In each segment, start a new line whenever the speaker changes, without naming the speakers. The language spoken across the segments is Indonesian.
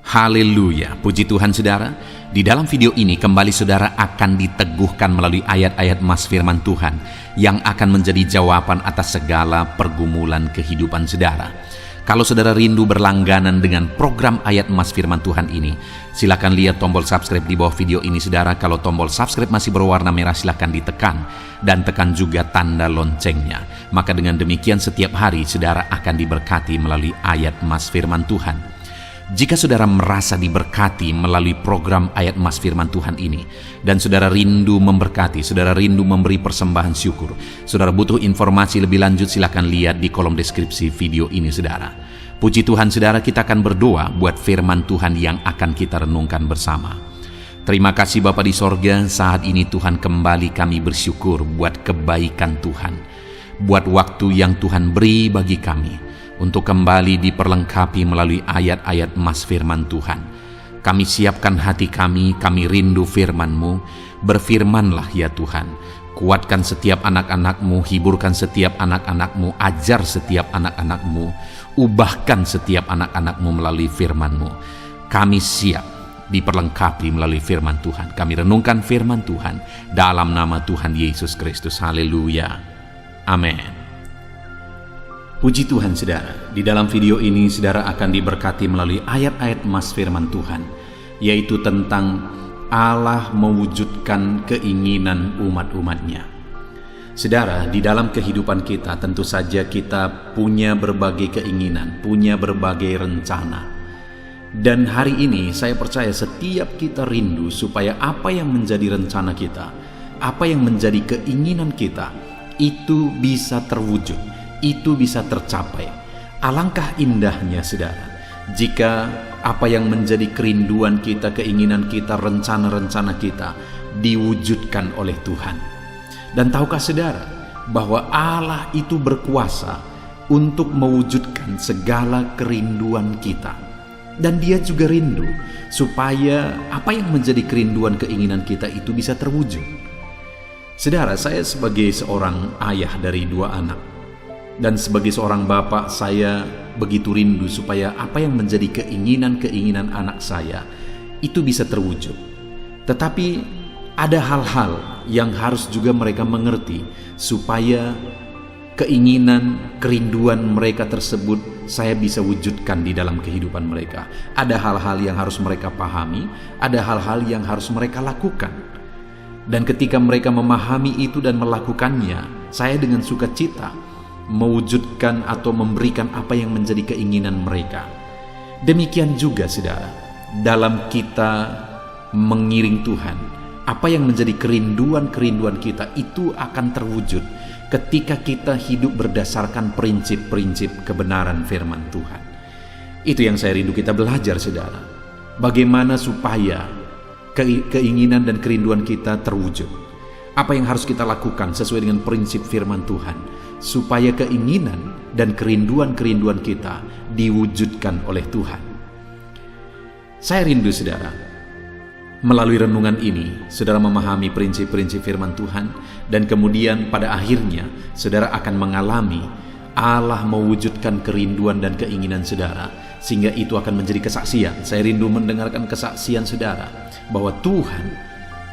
Haleluya, puji Tuhan saudara. Di dalam video ini kembali saudara akan diteguhkan melalui ayat-ayat mas firman Tuhan yang akan menjadi jawaban atas segala pergumulan kehidupan saudara. Kalau saudara rindu berlangganan dengan program ayat mas firman Tuhan ini, silakan lihat tombol subscribe di bawah video ini saudara. Kalau tombol subscribe masih berwarna merah, silakan ditekan dan tekan juga tanda loncengnya. Maka dengan demikian setiap hari saudara akan diberkati melalui ayat mas firman Tuhan. Jika saudara merasa diberkati melalui program ayat mas firman Tuhan ini, dan saudara rindu memberkati, saudara rindu memberi persembahan syukur, saudara butuh informasi lebih lanjut, silakan lihat di kolom deskripsi video ini saudara. Puji Tuhan saudara, kita akan berdoa buat firman Tuhan yang akan kita renungkan bersama. Terima kasih Bapa di sorga, saat ini Tuhan kembali kami bersyukur buat kebaikan Tuhan, buat waktu yang Tuhan beri bagi kami untuk kembali diperlengkapi melalui ayat-ayat mas firman Tuhan. Kami siapkan hati kami rindu firman-Mu. Berfirmanlah ya Tuhan, kuatkan setiap anak-anak-Mu, hiburkan setiap anak-anak-Mu, ajar setiap anak-anak-Mu, ubahkan setiap anak-anak-Mu melalui firman-Mu. Kami siap diperlengkapi melalui firman Tuhan. Kami renungkan firman Tuhan dalam nama Tuhan Yesus Kristus. Haleluya, amin. Puji Tuhan saudara, di dalam video ini saudara akan diberkati melalui ayat-ayat mas firman Tuhan, yaitu tentang Allah mewujudkan keinginan umat-umatnya. Saudara, di dalam kehidupan kita tentu saja kita punya berbagai keinginan, punya berbagai rencana. Dan hari ini saya percaya setiap kita rindu supaya apa yang menjadi rencana kita, apa yang menjadi keinginan kita, itu bisa terwujud, itu bisa tercapai. Alangkah indahnya saudara, jika apa yang menjadi kerinduan kita, keinginan kita, rencana-rencana kita diwujudkan oleh Tuhan. Dan tahukah saudara bahwa Allah itu berkuasa untuk mewujudkan segala kerinduan kita. Dan Dia juga rindu supaya apa yang menjadi kerinduan, keinginan kita itu bisa terwujud. Saudara, saya sebagai seorang ayah dari 2 anak, dan sebagai seorang bapak, saya begitu rindu supaya apa yang menjadi keinginan-keinginan anak saya itu bisa terwujud. Tetapi ada hal-hal yang harus juga mereka mengerti supaya keinginan, kerinduan mereka tersebut saya bisa wujudkan di dalam kehidupan mereka. Ada hal-hal yang harus mereka pahami, ada hal-hal yang harus mereka lakukan. Dan ketika mereka memahami itu dan melakukannya, saya dengan sukacita mewujudkan atau memberikan apa yang menjadi keinginan mereka. Demikian juga saudara, dalam kita mengiring Tuhan, apa yang menjadi kerinduan-kerinduan kita itu akan terwujud ketika kita hidup berdasarkan prinsip-prinsip kebenaran firman Tuhan. Itu yang saya rindu kita belajar saudara. Bagaimana supaya keinginan dan kerinduan kita terwujud. Apa yang harus kita lakukan sesuai dengan prinsip firman Tuhan, supaya keinginan dan kerinduan-kerinduan kita diwujudkan oleh Tuhan. Saya rindu saudara, melalui renungan ini saudara memahami prinsip-prinsip firman Tuhan, dan kemudian pada akhirnya saudara akan mengalami Allah mewujudkan kerinduan dan keinginan saudara, sehingga itu akan menjadi kesaksian. Saya rindu mendengarkan kesaksian saudara bahwa Tuhan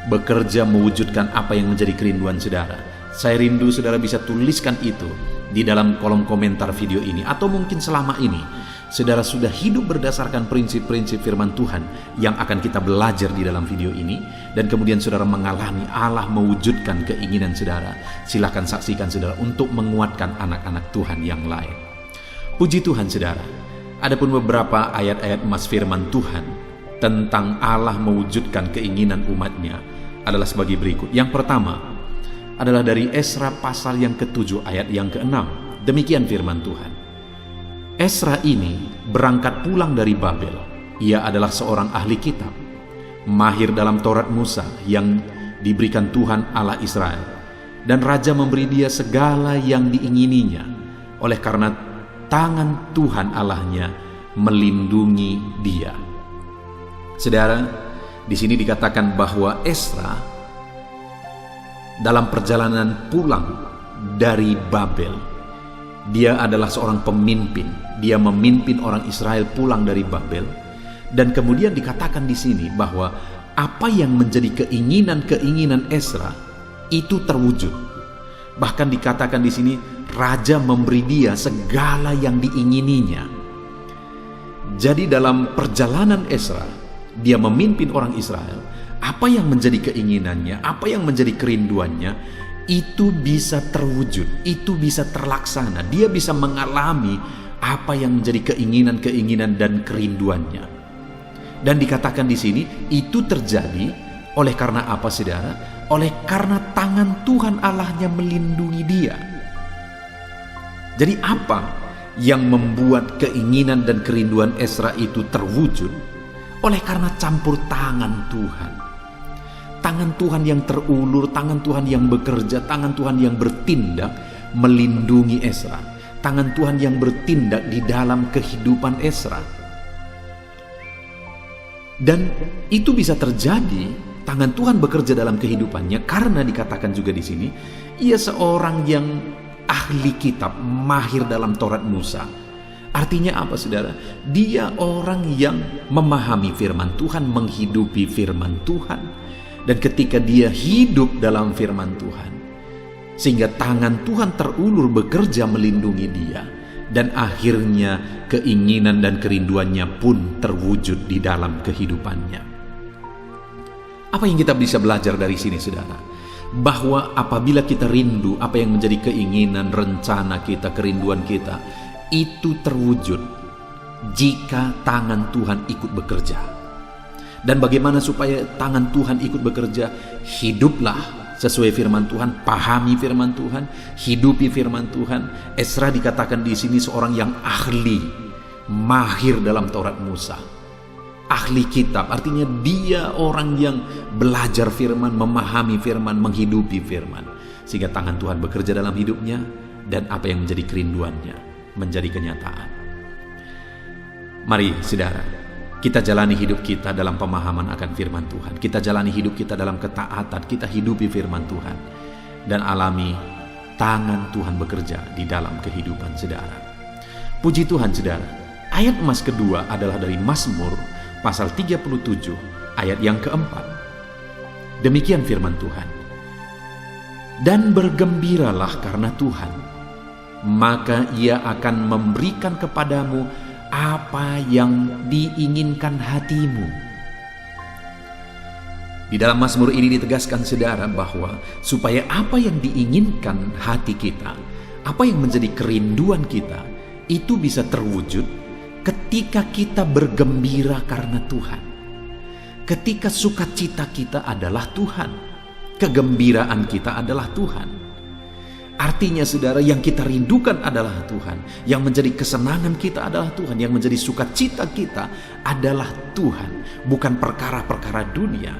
bekerja mewujudkan apa yang menjadi kerinduan saudara. Saya rindu saudara bisa tuliskan itu di dalam kolom komentar video ini, atau mungkin selama ini saudara sudah hidup berdasarkan prinsip-prinsip firman Tuhan yang akan kita belajar di dalam video ini, dan kemudian saudara mengalami Allah mewujudkan keinginan saudara. Silakan saksikan saudara untuk menguatkan anak-anak Tuhan yang lain. Puji Tuhan saudara, adapun beberapa ayat-ayat mas firman Tuhan tentang Allah mewujudkan keinginan umatnya adalah sebagai berikut. Yang pertama adalah dari Esra pasal yang ke-7 ayat yang ke-6. Demikian firman Tuhan. Esra ini berangkat pulang dari Babel. Ia adalah seorang ahli kitab, mahir dalam Taurat Musa yang diberikan Tuhan Allah Israel, dan raja memberi dia segala yang diingininya, oleh karena tangan Tuhan Allahnya melindungi dia. Saudara, di sini dikatakan bahwa Esra dalam perjalanan pulang dari Babel, dia adalah seorang pemimpin. Dia memimpin orang Israel pulang dari Babel,
Dan kemudian dikatakan di sini bahwa apa yang menjadi keinginan-keinginan Ezra itu terwujud. Bahkan dikatakan di sini raja memberi dia segala yang diingininya. Jadi dalam perjalanan Ezra, dia memimpin orang Israel, apa yang menjadi keinginannya, apa yang menjadi kerinduannya, itu bisa terwujud, itu bisa terlaksana. Dia bisa mengalami apa yang menjadi keinginan-keinginan dan kerinduannya. Dan dikatakan di sini itu terjadi oleh karena apa, saudara? Oleh karena tangan Tuhan Allahnya melindungi dia. Jadi apa yang membuat keinginan dan kerinduan Ezra itu terwujud? Oleh karena campur tangan Tuhan. Tangan Tuhan yang terulur, tangan Tuhan yang bekerja, tangan Tuhan yang bertindak melindungi Ezra. Tangan Tuhan yang bertindak di dalam kehidupan Ezra. Dan itu bisa terjadi, tangan Tuhan bekerja dalam kehidupannya karena dikatakan juga di sini, ia seorang yang ahli kitab, mahir dalam Taurat Musa. Artinya apa, saudara? Dia orang yang memahami firman Tuhan, menghidupi firman Tuhan. Dan ketika dia hidup dalam firman Tuhan, sehingga tangan Tuhan terulur bekerja melindungi dia, dan akhirnya keinginan dan kerinduannya pun terwujud di dalam kehidupannya. Apa yang kita bisa belajar dari sini, saudara? Bahwa apabila kita rindu, apa yang menjadi keinginan, rencana kita, kerinduan kita, itu terwujud jika tangan Tuhan ikut bekerja. Dan bagaimana supaya tangan Tuhan ikut bekerja? Hiduplah sesuai firman Tuhan, pahami firman Tuhan, hidupi firman Tuhan. Ezra dikatakan di sini seorang yang ahli, mahir dalam Taurat Musa. Ahli kitab, artinya dia orang yang belajar firman, memahami firman, menghidupi firman. Sehingga tangan Tuhan bekerja dalam hidupnya, dan apa yang menjadi kerinduannya menjadi kenyataan. Mari, saudara, kita jalani hidup kita dalam pemahaman akan firman Tuhan. Kita jalani hidup kita dalam ketaatan. Kita hidupi firman Tuhan. Dan alami tangan Tuhan bekerja di dalam kehidupan saudara. Puji Tuhan, saudara. Ayat emas kedua adalah dari Mazmur pasal 37 ayat yang keempat. Demikian firman Tuhan. Dan bergembiralah karena Tuhan, maka ia akan memberikan kepadamu apa yang diinginkan hatimu. Di dalam Mazmur ini ditegaskan, saudara, bahwa supaya apa yang diinginkan hati kita, apa yang menjadi kerinduan kita, itu bisa terwujud ketika kita bergembira karena Tuhan. Ketika sukacita kita adalah Tuhan, kegembiraan kita adalah Tuhan. Artinya, saudara, yang kita rindukan adalah Tuhan, yang menjadi kesenangan kita adalah Tuhan, yang menjadi sukacita kita adalah Tuhan, bukan perkara-perkara dunia.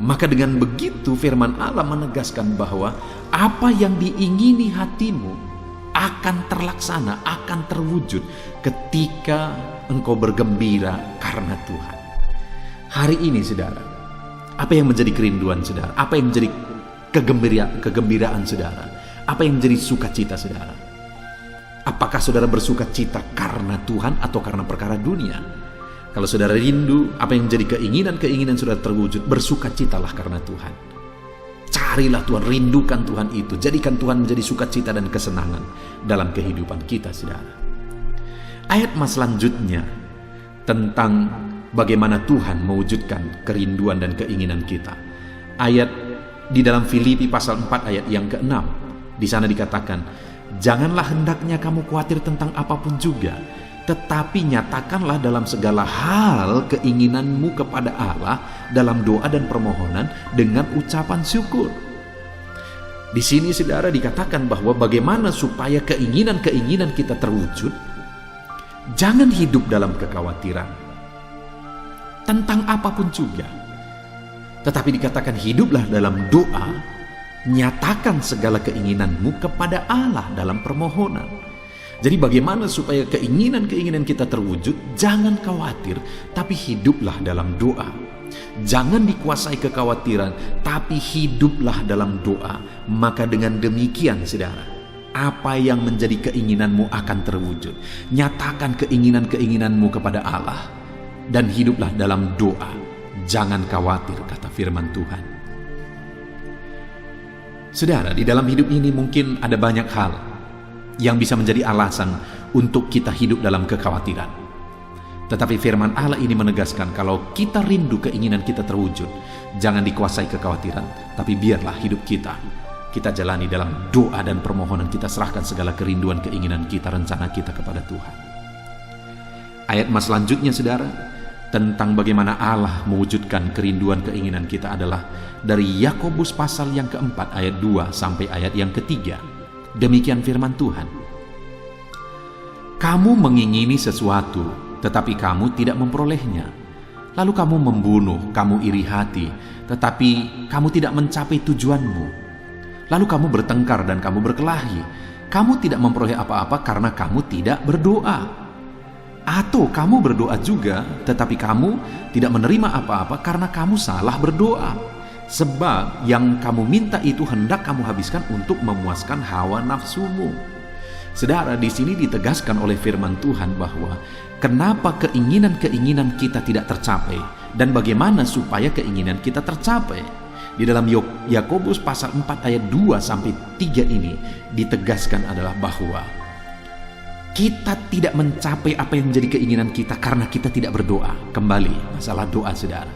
Maka dengan begitu firman Allah menegaskan bahwa apa yang diingini hatimu akan terlaksana, akan terwujud ketika engkau bergembira karena Tuhan. Hari ini, saudara, apa yang menjadi kerinduan saudara? Apa yang menjadi kegembiraan saudara? Apa yang menjadi sukacita saudara? Apakah saudara bersukacita karena Tuhan atau karena perkara dunia? Kalau saudara rindu, apa yang menjadi keinginan saudara terwujud, bersukacitalah karena Tuhan. Carilah Tuhan, rindukan Tuhan itu, jadikan Tuhan menjadi sukacita dan kesenangan dalam kehidupan kita, saudara. Ayat mas selanjutnya tentang bagaimana Tuhan mewujudkan kerinduan dan keinginan kita. Ayat di dalam Filipi pasal 4 ayat yang ke-6. Di sana dikatakan, janganlah hendaknya kamu khawatir tentang apapun juga, tetapi nyatakanlah dalam segala hal keinginanmu kepada Allah dalam doa dan permohonan dengan ucapan syukur. Di sini, saudara, dikatakan bahwa bagaimana supaya keinginan-keinginan kita terwujud. Jangan hidup dalam kekhawatiran tentang apapun juga, tetapi dikatakan hiduplah dalam doa, nyatakan segala keinginanmu kepada Allah dalam permohonan. Jadi bagaimana supaya keinginan-keinginan kita terwujud? Jangan khawatir, tapi hiduplah dalam doa. Jangan dikuasai kekhawatiran, tapi hiduplah dalam doa. Maka dengan demikian, saudara, apa yang menjadi keinginanmu akan terwujud. Nyatakan keinginan-keinginanmu kepada Allah. dan hiduplah dalam doa. Jangan khawatir, kata firman Tuhan. Saudara, di dalam hidup ini mungkin ada banyak hal yang bisa menjadi alasan untuk kita hidup dalam kekhawatiran. Tetapi firman Allah ini menegaskan kalau kita rindu keinginan kita terwujud, jangan dikuasai kekhawatiran, tapi biarlah hidup kita jalani dalam doa dan permohonan. Kita serahkan segala kerinduan, keinginan kita, rencana kita kepada Tuhan. Ayat mas selanjutnya, saudara, tentang bagaimana Allah mewujudkan kerinduan, keinginan kita adalah dari Yakobus pasal yang keempat ayat 2 sampai ayat yang ketiga. Demikian firman Tuhan. Kamu mengingini sesuatu, tetapi kamu tidak memperolehnya. Lalu kamu membunuh, kamu iri hati, tetapi kamu tidak mencapai tujuanmu. Lalu kamu bertengkar dan kamu berkelahi. Kamu tidak memperoleh apa-apa karena kamu tidak berdoa. Atau kamu berdoa juga, tetapi kamu tidak menerima apa-apa karena kamu salah berdoa. Sebab yang kamu minta itu hendak kamu habiskan untuk memuaskan hawa nafsumu. Saudara, di sini ditegaskan oleh firman Tuhan bahwa kenapa keinginan-keinginan kita tidak tercapai dan bagaimana supaya keinginan kita tercapai. Di dalam Yakobus pasal 4 ayat 2 sampai 3 ini ditegaskan adalah bahwa kita tidak mencapai apa yang menjadi keinginan kita karena kita tidak berdoa. Kembali masalah doa, saudara.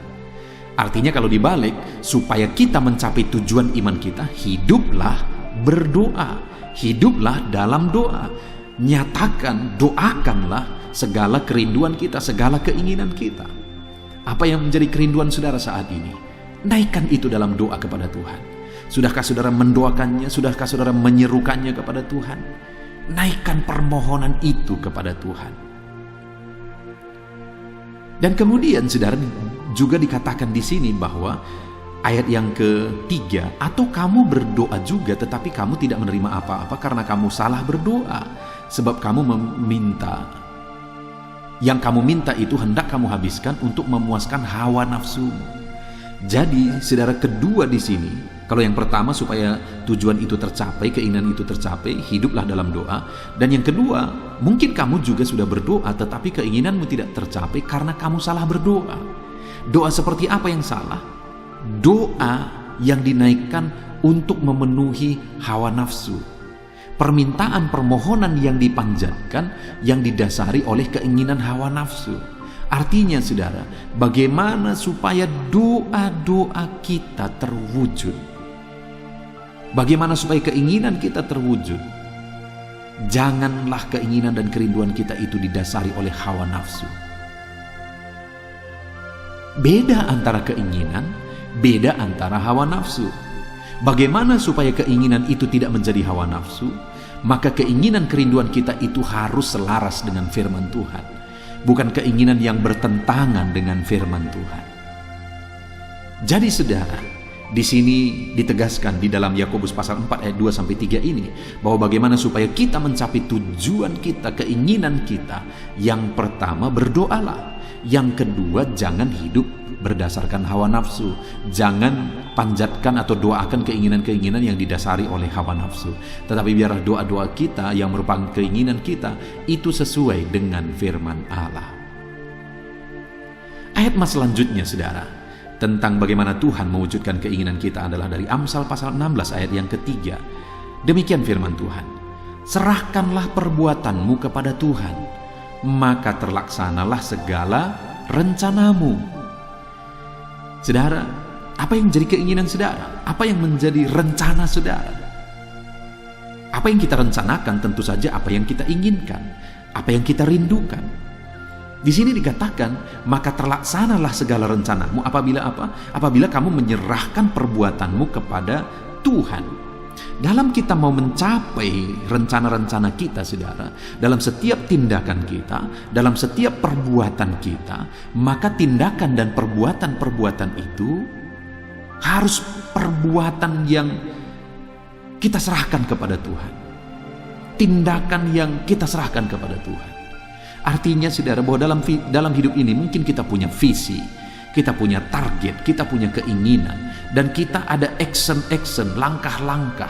Artinya kalau dibalik, supaya kita mencapai tujuan iman kita, hiduplah berdoa. Hiduplah dalam doa. Nyatakan, doakanlah segala kerinduan kita, segala keinginan kita. Apa yang menjadi kerinduan saudara saat ini? Naikkan itu dalam doa kepada Tuhan. Sudahkah saudara mendoakannya? Sudahkah saudara menyerukannya kepada Tuhan? Naikkan permohonan itu kepada Tuhan. Dan kemudian saudara juga dikatakan di sini bahwa ayat yang ketiga, atau kamu berdoa juga tetapi kamu tidak menerima apa-apa karena kamu salah berdoa, sebab kamu meminta, yang kamu minta itu hendak kamu habiskan untuk memuaskan hawa nafsumu. Jadi, saudara, kedua di sini, kalau yang pertama supaya tujuan itu tercapai, keinginan itu tercapai, hiduplah dalam doa. Dan yang kedua, mungkin kamu juga sudah berdoa tetapi keinginanmu tidak tercapai karena kamu salah berdoa. Doa seperti apa yang salah? Doa yang dinaikkan untuk memenuhi hawa nafsu. Permintaan permohonan yang dipanjatkan yang didasari oleh keinginan hawa nafsu. Artinya saudara, bagaimana supaya doa-doa kita terwujud? Bagaimana supaya keinginan kita terwujud? Janganlah keinginan dan kerinduan kita itu didasari oleh hawa nafsu. Beda antara keinginan, beda antara hawa nafsu. Bagaimana supaya keinginan itu tidak menjadi hawa nafsu? Maka keinginan kerinduan kita itu harus selaras dengan firman Tuhan. Bukan keinginan yang bertentangan dengan firman Tuhan. Jadi saudara, di sini ditegaskan di dalam Yakobus pasal 4 ayat 2 sampai 3 ini bahwa bagaimana supaya kita mencapai tujuan kita, keinginan kita. Yang pertama, berdoalah. Yang kedua, jangan hidup berdasarkan hawa nafsu. Jangan panjatkan atau doakan keinginan-keinginan yang didasari oleh hawa nafsu. Tetapi biarlah doa-doa kita yang merupakan keinginan kita itu sesuai dengan firman Allah. Ayat mas selanjutnya saudara, tentang bagaimana Tuhan mewujudkan keinginan kita adalah dari Amsal pasal 16 ayat yang ketiga. Demikian firman Tuhan. Serahkanlah perbuatanmu kepada Tuhan, maka terlaksanalah segala rencanamu. Saudara, apa yang menjadi keinginan saudara? Apa yang menjadi rencana saudara? Apa yang kita rencanakan tentu saja apa yang kita inginkan, apa yang kita rindukan. Di sini dikatakan, maka terlaksanalah segala rencanamu. Apabila apa? Apabila kamu menyerahkan perbuatanmu kepada Tuhan. Dalam kita mau mencapai rencana-rencana kita, saudara, dalam setiap tindakan kita, dalam setiap perbuatan kita, maka tindakan dan perbuatan-perbuatan itu harus perbuatan yang kita serahkan kepada Tuhan. Tindakan yang kita serahkan kepada Tuhan. Artinya, saudara, bahwa dalam hidup ini mungkin kita punya visi, kita punya target, kita punya keinginan, dan kita ada action, langkah-langkah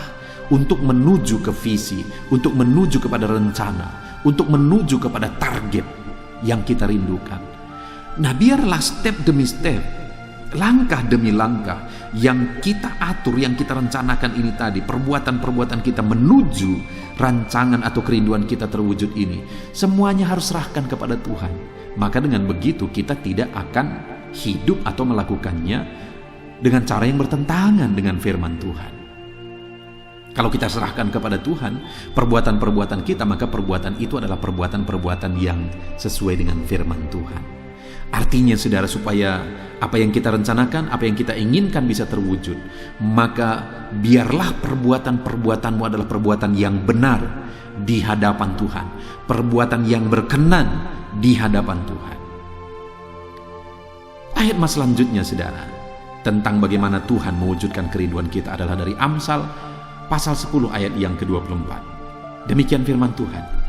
untuk menuju ke visi, untuk menuju kepada rencana, untuk menuju kepada target yang kita rindukan. Nah, biarlah step demi step, langkah demi langkah yang kita atur, yang kita rencanakan ini tadi, perbuatan-perbuatan kita menuju rancangan atau kerinduan kita terwujud ini, semuanya harus serahkan kepada Tuhan. Maka dengan begitu kita tidak akan hidup atau melakukannya dengan cara yang bertentangan dengan firman Tuhan. Kalau kita serahkan kepada Tuhan perbuatan-perbuatan kita, maka perbuatan itu adalah perbuatan-perbuatan yang sesuai dengan firman Tuhan. Artinya saudara, supaya apa yang kita rencanakan, apa yang kita inginkan bisa terwujud, maka biarlah perbuatan-perbuatanmu adalah perbuatan yang benar di hadapan Tuhan, perbuatan yang berkenan di hadapan Tuhan. Ayat mas selanjutnya saudara, tentang bagaimana Tuhan mewujudkan kerinduan kita adalah dari Amsal pasal 10 ayat yang ke-24. Demikian firman Tuhan.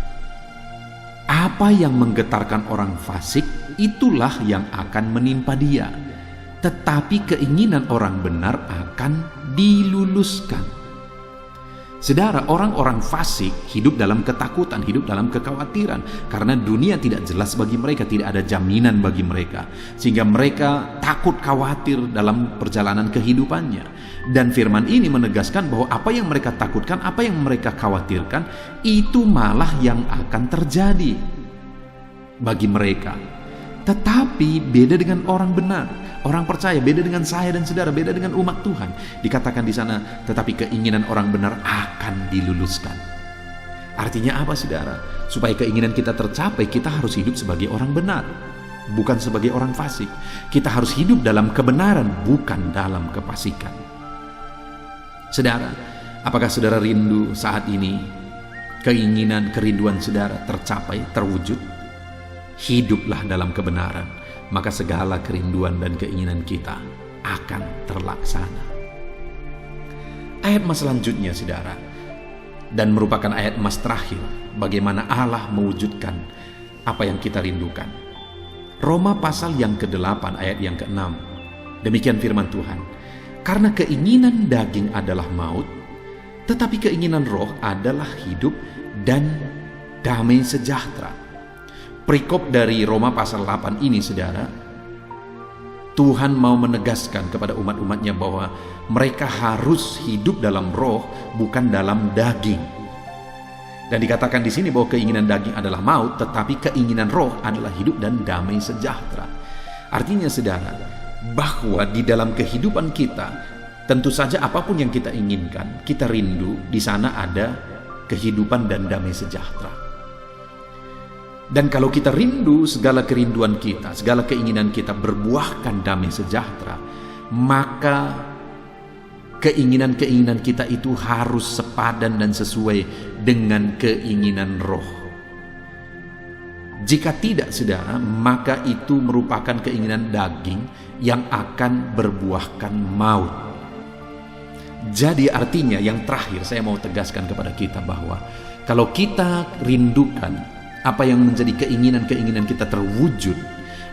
Apa yang menggetarkan orang fasik, itulah yang akan menimpa dia. Tetapi keinginan orang benar akan diluluskan. Saudara, orang-orang fasik hidup dalam ketakutan, hidup dalam kekhawatiran. Karena dunia tidak jelas bagi mereka, tidak ada jaminan bagi mereka. Sehingga mereka takut, khawatir dalam perjalanan kehidupannya. Dan firman ini menegaskan bahwa apa yang mereka takutkan, apa yang mereka khawatirkan, itu malah yang akan terjadi bagi mereka. Tetapi beda dengan orang benar, orang percaya, beda dengan saya dan saudara, beda dengan umat Tuhan. Dikatakan di sana, tetapi keinginan orang benar akan diluluskan. Artinya apa saudara? Supaya keinginan kita tercapai, kita harus hidup sebagai orang benar, bukan sebagai orang fasik. Kita harus hidup dalam kebenaran, bukan dalam kefasikan. Saudara, apakah saudara rindu saat ini keinginan, kerinduan saudara tercapai, terwujud? Hiduplah dalam kebenaran, maka segala kerinduan dan keinginan kita akan terlaksana. Ayat mas selanjutnya saudara, dan merupakan ayat mas terakhir, bagaimana Allah mewujudkan apa yang kita rindukan. Roma pasal yang ke-8 ayat yang ke-6. Demikian firman Tuhan. Karena keinginan daging adalah maut, tetapi keinginan roh adalah hidup dan damai sejahtera. Perikop dari Roma pasal 8 ini saudara, Tuhan mau menegaskan kepada umat-umatnya bahwa mereka harus hidup dalam roh, bukan dalam daging. Dan dikatakan di sini bahwa keinginan daging adalah maut, tetapi keinginan roh adalah hidup dan damai sejahtera. Artinya saudara, bahwa di dalam kehidupan kita, tentu saja apapun yang kita inginkan, kita rindu, di sana ada kehidupan dan damai sejahtera. Dan kalau kita rindu segala kerinduan kita, segala keinginan kita berbuahkan damai sejahtera, maka keinginan-keinginan kita itu harus sepadan dan sesuai dengan keinginan roh. Jika tidak saudara, maka itu merupakan keinginan daging yang akan berbuahkan maut. Jadi artinya yang terakhir saya mau tegaskan kepada kita bahwa kalau kita rindukan apa yang menjadi keinginan-keinginan kita terwujud,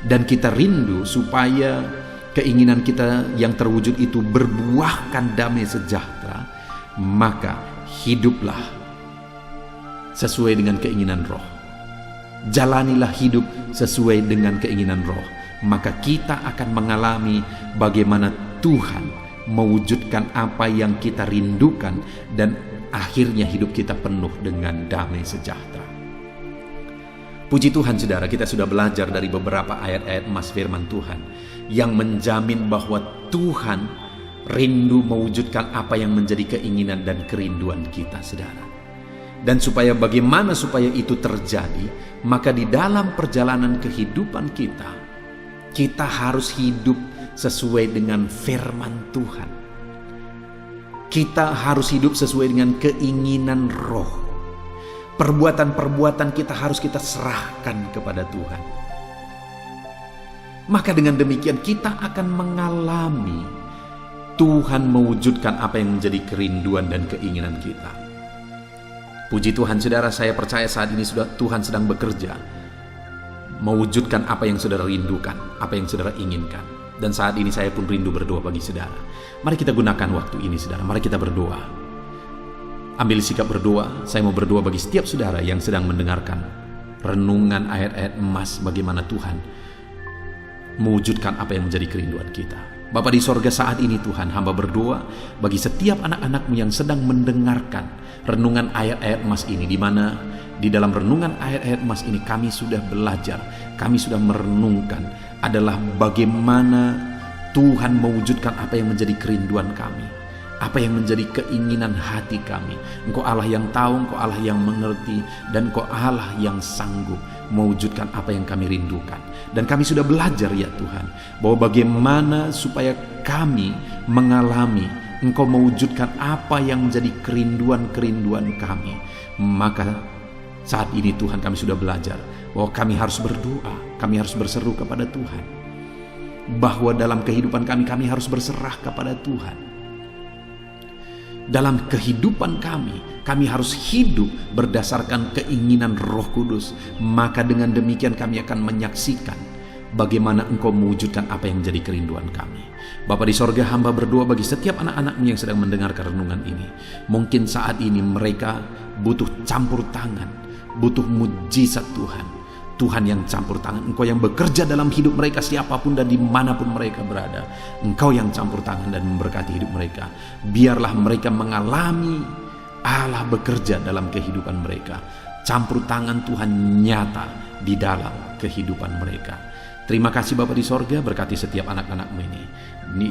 dan kita rindu supaya keinginan kita yang terwujud itu berbuahkan damai sejahtera, maka hiduplah sesuai dengan keinginan roh. Jalanilah hidup sesuai dengan keinginan roh, maka kita akan mengalami bagaimana Tuhan mewujudkan apa yang kita rindukan, dan akhirnya hidup kita penuh dengan damai sejahtera. Puji Tuhan saudara, kita sudah belajar dari beberapa ayat-ayat emas firman Tuhan yang menjamin bahwa Tuhan rindu mewujudkan apa yang menjadi keinginan dan kerinduan kita saudara. Dan bagaimana supaya itu terjadi, maka di dalam perjalanan kehidupan kita harus hidup sesuai dengan firman Tuhan. Kita harus hidup sesuai dengan keinginan roh. Perbuatan-perbuatan kita harus kita serahkan kepada Tuhan. Maka dengan demikian kita akan mengalami Tuhan mewujudkan apa yang menjadi kerinduan dan keinginan kita. Puji Tuhan saudara, saya percaya saat ini Tuhan sedang bekerja mewujudkan apa yang saudara rindukan, apa yang saudara inginkan. Dan saat ini saya pun rindu berdoa bagi saudara. Mari kita gunakan waktu ini saudara, mari kita berdoa. Ambil sikap berdoa. Saya mau berdoa bagi setiap saudara yang sedang mendengarkan renungan ayat-ayat emas bagaimana Tuhan mewujudkan apa yang menjadi kerinduan kita. Bapa di sorga, saat ini Tuhan, hamba berdoa bagi setiap anak-anak-Mu yang sedang mendengarkan renungan ayat-ayat emas ini, di mana di dalam renungan ayat-ayat emas ini kami sudah belajar, kami sudah merenungkan adalah bagaimana Tuhan mewujudkan apa yang menjadi kerinduan kami, apa yang menjadi keinginan hati kami. Engkau Allah yang tahu, Engkau Allah yang mengerti, dan Engkau Allah yang sanggup mewujudkan apa yang kami rindukan. Dan kami sudah belajar ya Tuhan, bahwa bagaimana supaya kami mengalami Engkau mewujudkan apa yang menjadi kerinduan-kerinduan kami. Maka saat ini Tuhan, kami sudah belajar bahwa kami harus berdoa, kami harus berseru kepada Tuhan, bahwa dalam kehidupan kami harus berserah kepada Tuhan. Dalam kehidupan kami harus hidup berdasarkan keinginan Roh Kudus. Maka dengan demikian kami akan menyaksikan bagaimana Engkau mewujudkan apa yang menjadi kerinduan kami. Bapa di sorga, hamba berdoa bagi setiap anak-anak-Mu yang sedang mendengarkan renungan ini. Mungkin saat ini mereka butuh campur tangan, butuh mujizat Tuhan. Tuhan yang campur tangan, Engkau yang bekerja dalam hidup mereka siapapun dan dimanapun mereka berada. Engkau yang campur tangan dan memberkati hidup mereka. Biarlah mereka mengalami Allah bekerja dalam kehidupan mereka. Campur tangan Tuhan nyata di dalam kehidupan mereka. Terima kasih Bapa di sorga, berkati setiap anak-anak-Mu ini.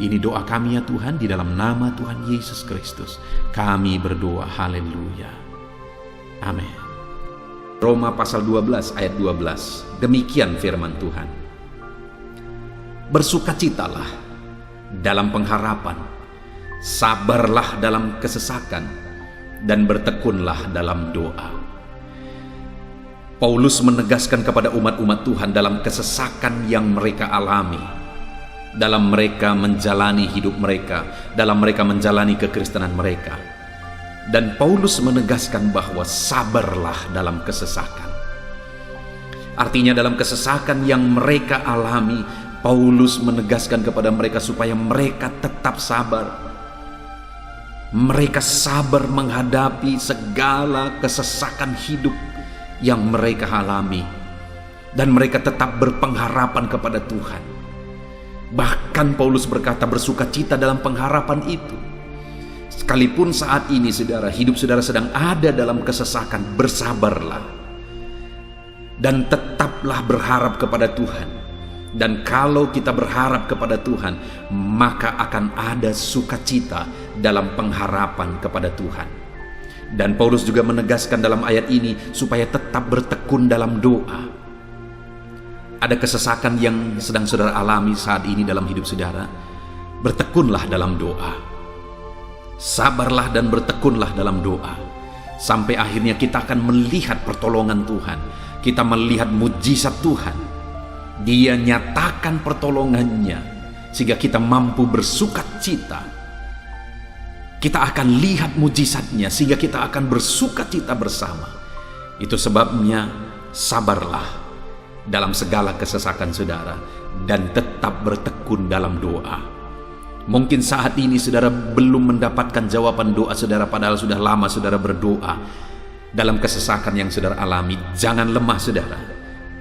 Ini doa kami ya Tuhan, di dalam nama Tuhan Yesus Kristus kami berdoa, haleluya, amin. Roma pasal 12 ayat 12, demikian firman Tuhan. Bersukacitalah dalam pengharapan, sabarlah dalam kesesakan, dan bertekunlah dalam doa. Paulus menegaskan kepada umat-umat Tuhan dalam kesesakan yang mereka alami, dalam mereka menjalani hidup mereka, dalam mereka menjalani kekristenan mereka. Dan Paulus menegaskan bahwa sabarlah dalam kesesakan. Artinya dalam kesesakan yang mereka alami, Paulus menegaskan kepada mereka supaya mereka tetap sabar. Mereka sabar menghadapi segala kesesakan hidup yang mereka alami. Dan mereka tetap berpengharapan kepada Tuhan. Bahkan Paulus berkata, bersukacita dalam pengharapan itu. Sekalipun saat ini saudara, hidup saudara sedang ada dalam kesesakan, bersabarlah dan tetaplah berharap kepada Tuhan. Dan kalau kita berharap kepada Tuhan, maka akan ada sukacita dalam pengharapan kepada Tuhan. Dan Paulus juga menegaskan dalam ayat ini supaya tetap bertekun dalam doa. Ada kesesakan yang sedang saudara alami saat ini dalam hidup saudara, bertekunlah dalam doa. Sabarlah dan bertekunlah dalam doa, sampai akhirnya kita akan melihat pertolongan Tuhan. Kita melihat mujizat Tuhan. Dia nyatakan pertolongannya sehingga kita mampu bersukacita. Kita akan lihat mujizatnya sehingga kita akan bersukacita bersama. Itu sebabnya sabarlah dalam segala kesesakan saudara, dan tetap bertekun dalam doa. Mungkin saat ini saudara belum mendapatkan jawaban doa saudara, padahal sudah lama saudara berdoa dalam kesesakan yang saudara alami. Jangan lemah saudara,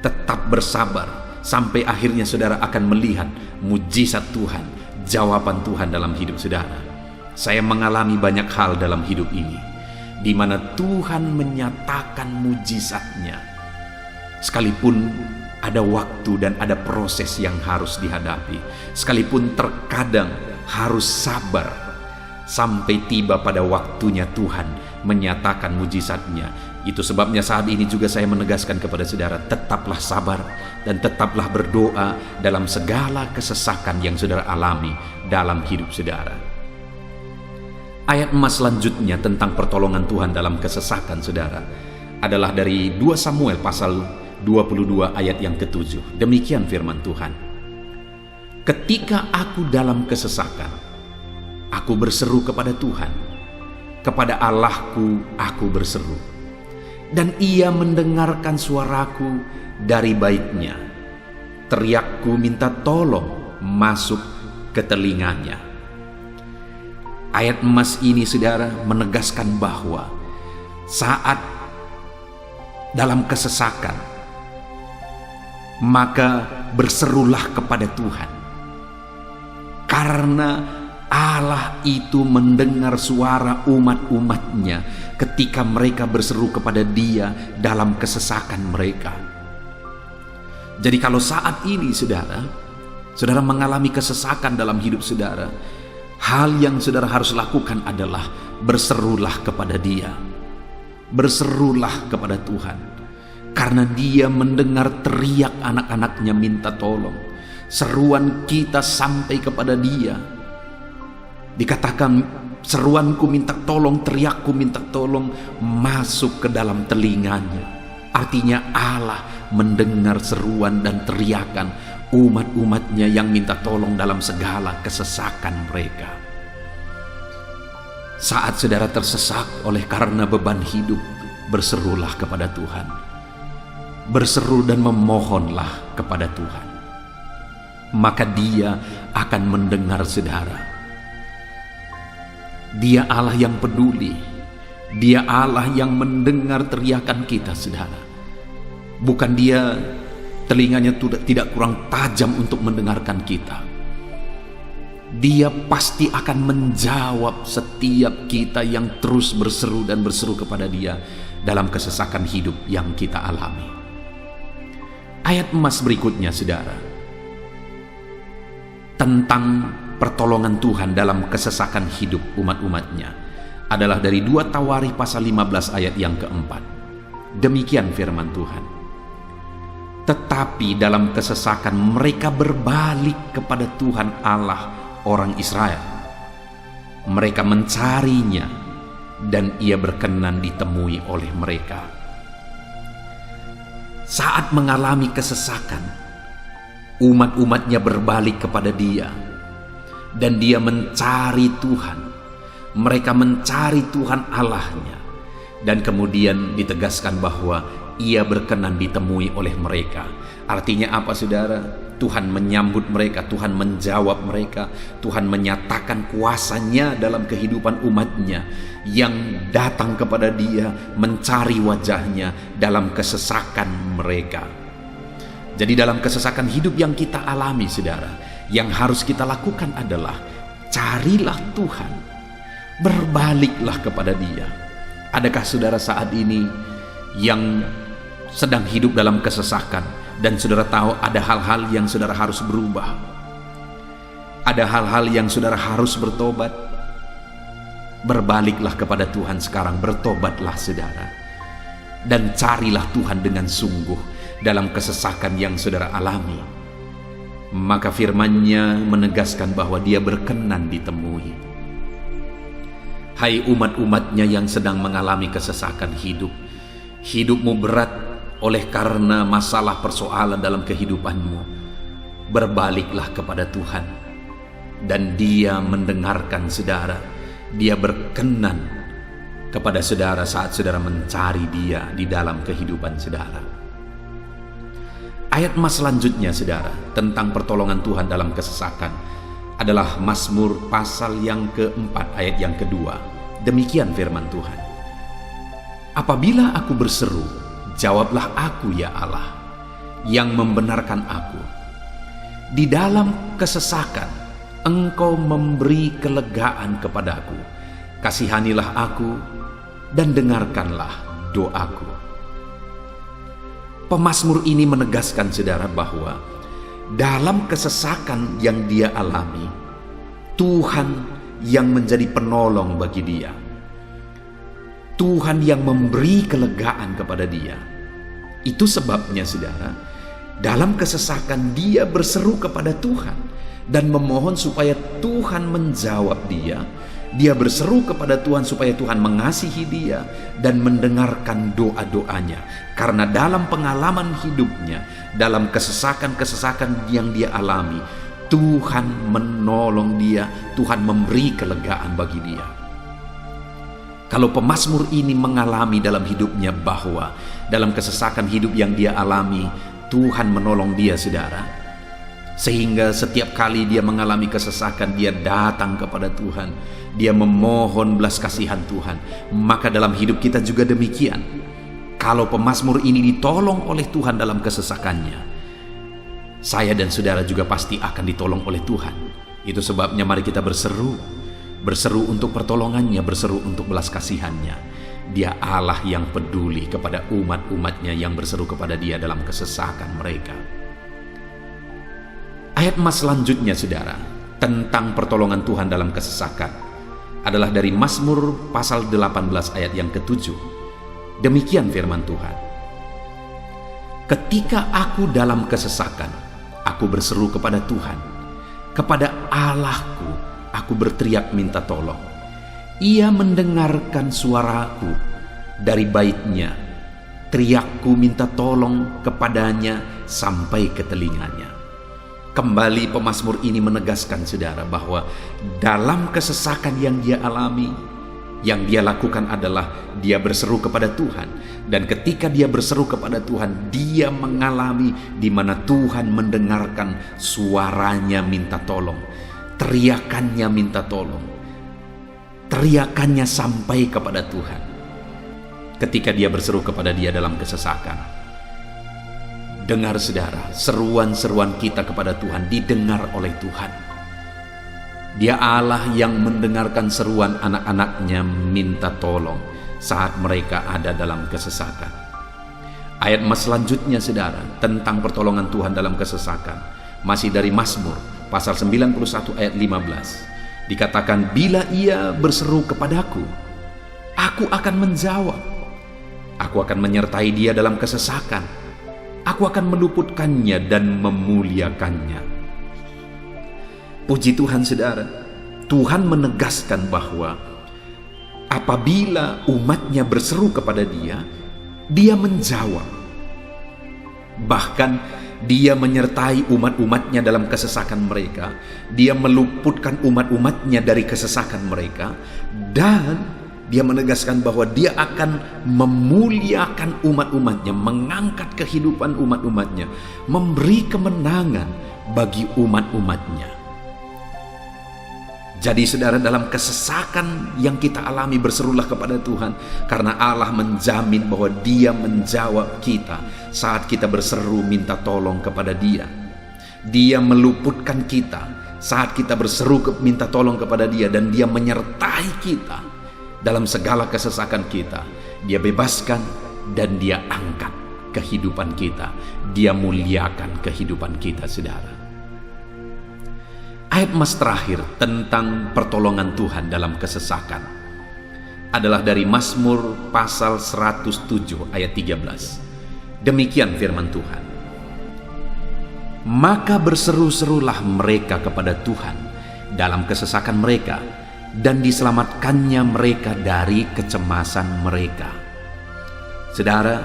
tetap bersabar sampai akhirnya saudara akan melihat mujizat Tuhan, jawaban Tuhan dalam hidup saudara. Saya mengalami banyak hal dalam hidup ini, di mana Tuhan menyatakan mujizatnya, sekalipun ada waktu dan ada proses yang harus dihadapi, sekalipun terkadang harus sabar sampai tiba pada waktunya Tuhan menyatakan mujizatnya. Itu sebabnya saat ini juga saya menegaskan kepada saudara, tetaplah sabar dan tetaplah berdoa dalam segala kesesakan yang saudara alami dalam hidup saudara. Ayat emas selanjutnya tentang pertolongan Tuhan dalam kesesakan saudara adalah dari 2 Samuel pasal 22 ayat yang ke-7. Demikian firman Tuhan. Ketika aku dalam kesesakan, aku berseru kepada Tuhan, kepada Allahku aku berseru, dan Ia mendengarkan suaraku dari baitnya. Teriakku minta tolong masuk ke telinganya. Ayat emas ini saudara menegaskan bahwa saat dalam kesesakan, maka berserulah kepada Tuhan. Karena Allah itu mendengar suara umat-umatnya ketika mereka berseru kepada Dia dalam kesesakan mereka. Jadi kalau saat ini saudara mengalami kesesakan dalam hidup saudara, hal yang saudara harus lakukan adalah berserulah kepada Dia. Berserulah kepada Tuhan. Karena Dia mendengar teriak anak-anaknya minta tolong. Seruan kita sampai kepada Dia. Dikatakan seruanku minta tolong, teriakku minta tolong masuk ke dalam telinganya. Artinya Allah mendengar seruan dan teriakan umat-umatnya yang minta tolong dalam segala kesesakan mereka. Saat saudara tersesak oleh karena beban hidup, berserulah kepada Tuhan. Berseru dan memohonlah kepada Tuhan. Maka Dia akan mendengar saudara. Dia Allah yang peduli. Dia Allah yang mendengar teriakan kita, saudara. Bukan Dia telinganya tidak kurang tajam untuk mendengarkan kita. Dia pasti akan menjawab setiap kita yang terus berseru dan berseru kepada Dia dalam kesesakan hidup yang kita alami. Ayat emas berikutnya, saudara, tentang pertolongan Tuhan dalam kesesakan hidup umat-umatnya adalah dari 2 Tawarikh pasal 15 ayat yang keempat. Demikian firman Tuhan. Tetapi dalam kesesakan mereka berbalik kepada Tuhan Allah orang Israel. Mereka mencarinya dan Ia berkenan ditemui oleh mereka. Saat mengalami kesesakan, umat-umatnya berbalik kepada Dia. Dan Dia mencari Tuhan. Mereka mencari Tuhan Allahnya. Dan kemudian ditegaskan bahwa Ia berkenan ditemui oleh mereka. Artinya apa, saudara? Tuhan menyambut mereka, Tuhan menjawab mereka, Tuhan menyatakan kuasa-Nya dalam kehidupan umatnya yang datang kepada Dia, mencari wajah-Nya dalam kesesakan mereka. Jadi dalam kesesakan hidup yang kita alami, saudara, yang harus kita lakukan adalah carilah Tuhan, berbaliklah kepada Dia. Adakah saudara saat ini yang sedang hidup dalam kesesakan dan saudara tahu ada hal-hal yang saudara harus berubah? Ada hal-hal yang saudara harus bertobat? Berbaliklah kepada Tuhan sekarang, bertobatlah saudara. Dan carilah Tuhan dengan sungguh dalam kesesakan yang saudara alami. Maka firman-Nya menegaskan bahwa Dia berkenan ditemui. Hai umat-umatnya yang sedang mengalami kesesakan hidup, hidupmu berat oleh karena masalah persoalan dalam kehidupanmu, berbaliklah kepada Tuhan. Dan Dia mendengarkan saudara. Dia berkenan kepada saudara saat saudara mencari Dia di dalam kehidupan saudara. Ayat emas selanjutnya, saudara, tentang pertolongan Tuhan dalam kesesakan adalah Mazmur pasal yang keempat ayat yang kedua. Demikian firman Tuhan. Apabila aku berseru, jawablah aku ya Allah, yang membenarkan aku. Di dalam kesesakan, Engkau memberi kelegaan kepadaku. Kasihanilah aku dan dengarkanlah doaku. Pemazmur ini menegaskan saudara bahwa dalam kesesakan yang dia alami, Tuhan yang menjadi penolong bagi dia. Tuhan yang memberi kelegaan kepada dia. Itu sebabnya saudara, dalam kesesakan dia berseru kepada Tuhan dan memohon supaya Tuhan menjawab dia. Dia berseru kepada Tuhan supaya Tuhan mengasihi dia dan mendengarkan doa-doanya. Karena dalam pengalaman hidupnya, dalam kesesakan-kesesakan yang dia alami, Tuhan menolong dia, Tuhan memberi kelegaan bagi dia. Kalau pemazmur ini mengalami dalam hidupnya bahwa dalam kesesakan hidup yang dia alami, Tuhan menolong dia, saudara. Sehingga setiap kali dia mengalami kesesakan, dia datang kepada Tuhan. Dia memohon belas kasihan Tuhan. Maka dalam hidup kita juga demikian. Kalau pemazmur ini ditolong oleh Tuhan dalam kesesakannya, saya dan saudara juga pasti akan ditolong oleh Tuhan. Itu sebabnya mari kita berseru untuk pertolongannya, berseru untuk belas kasihannya. Dia Allah yang peduli kepada umat-umatnya yang berseru kepada Dia dalam kesesakan mereka. Ayat emas selanjutnya, saudara, tentang pertolongan Tuhan dalam kesesakan adalah dari Mazmur pasal 18 ayat yang ke-7. Demikian firman Tuhan. Ketika aku dalam kesesakan, aku berseru kepada Tuhan, kepada Allahku aku berteriak minta tolong. Ia mendengarkan suaraku dari baitnya, teriakku minta tolong kepadanya sampai ke telinganya. Kembali pemazmur ini menegaskan, saudara, bahwa dalam kesesakan yang dia alami, yang dia lakukan adalah dia berseru kepada Tuhan. Dan ketika dia berseru kepada Tuhan, dia mengalami di mana Tuhan mendengarkan suaranya minta tolong, teriakannya minta tolong, teriakannya sampai kepada Tuhan. Ketika dia berseru kepada Dia dalam kesesakan, dengar, saudara, seruan-seruan kita kepada Tuhan didengar oleh Tuhan. Dia Allah yang mendengarkan seruan anak-anaknya minta tolong saat mereka ada dalam kesesakan. Ayat emas selanjutnya, saudara, tentang pertolongan Tuhan dalam kesesakan, masih dari Mazmur pasal 91 ayat 15. Dikatakan, bila ia berseru kepadaku, aku akan menjawab. Aku akan menyertai dia dalam kesesakan. Aku akan meluputkannya dan memuliakannya. Puji Tuhan, saudara, Tuhan menegaskan bahwa apabila umatnya berseru kepada Dia, Dia menjawab. Bahkan Dia menyertai umat-umatnya dalam kesesakan mereka. Dia meluputkan umat-umatnya dari kesesakan mereka. Dan Dia menegaskan bahwa Dia akan memuliakan umat-umatnya, mengangkat kehidupan umat-umatnya, memberi kemenangan bagi umat-umatnya. Jadi, saudara, dalam kesesakan yang kita alami, berserulah kepada Tuhan, karena Allah menjamin bahwa Dia menjawab kita saat kita berseru minta tolong kepada Dia. Dia meluputkan kita saat kita berseru minta tolong kepada Dia, dan Dia menyertai kita dalam segala kesesakan kita. Dia bebaskan dan Dia angkat kehidupan kita. Dia muliakan kehidupan kita, saudara. Ayat emas terakhir tentang pertolongan Tuhan dalam kesesakan adalah dari Mazmur pasal 107 ayat 13. Demikian firman Tuhan. Maka berseru-serulah mereka kepada Tuhan dalam kesesakan mereka, dan diselamatkannya mereka dari kecemasan mereka. Saudara,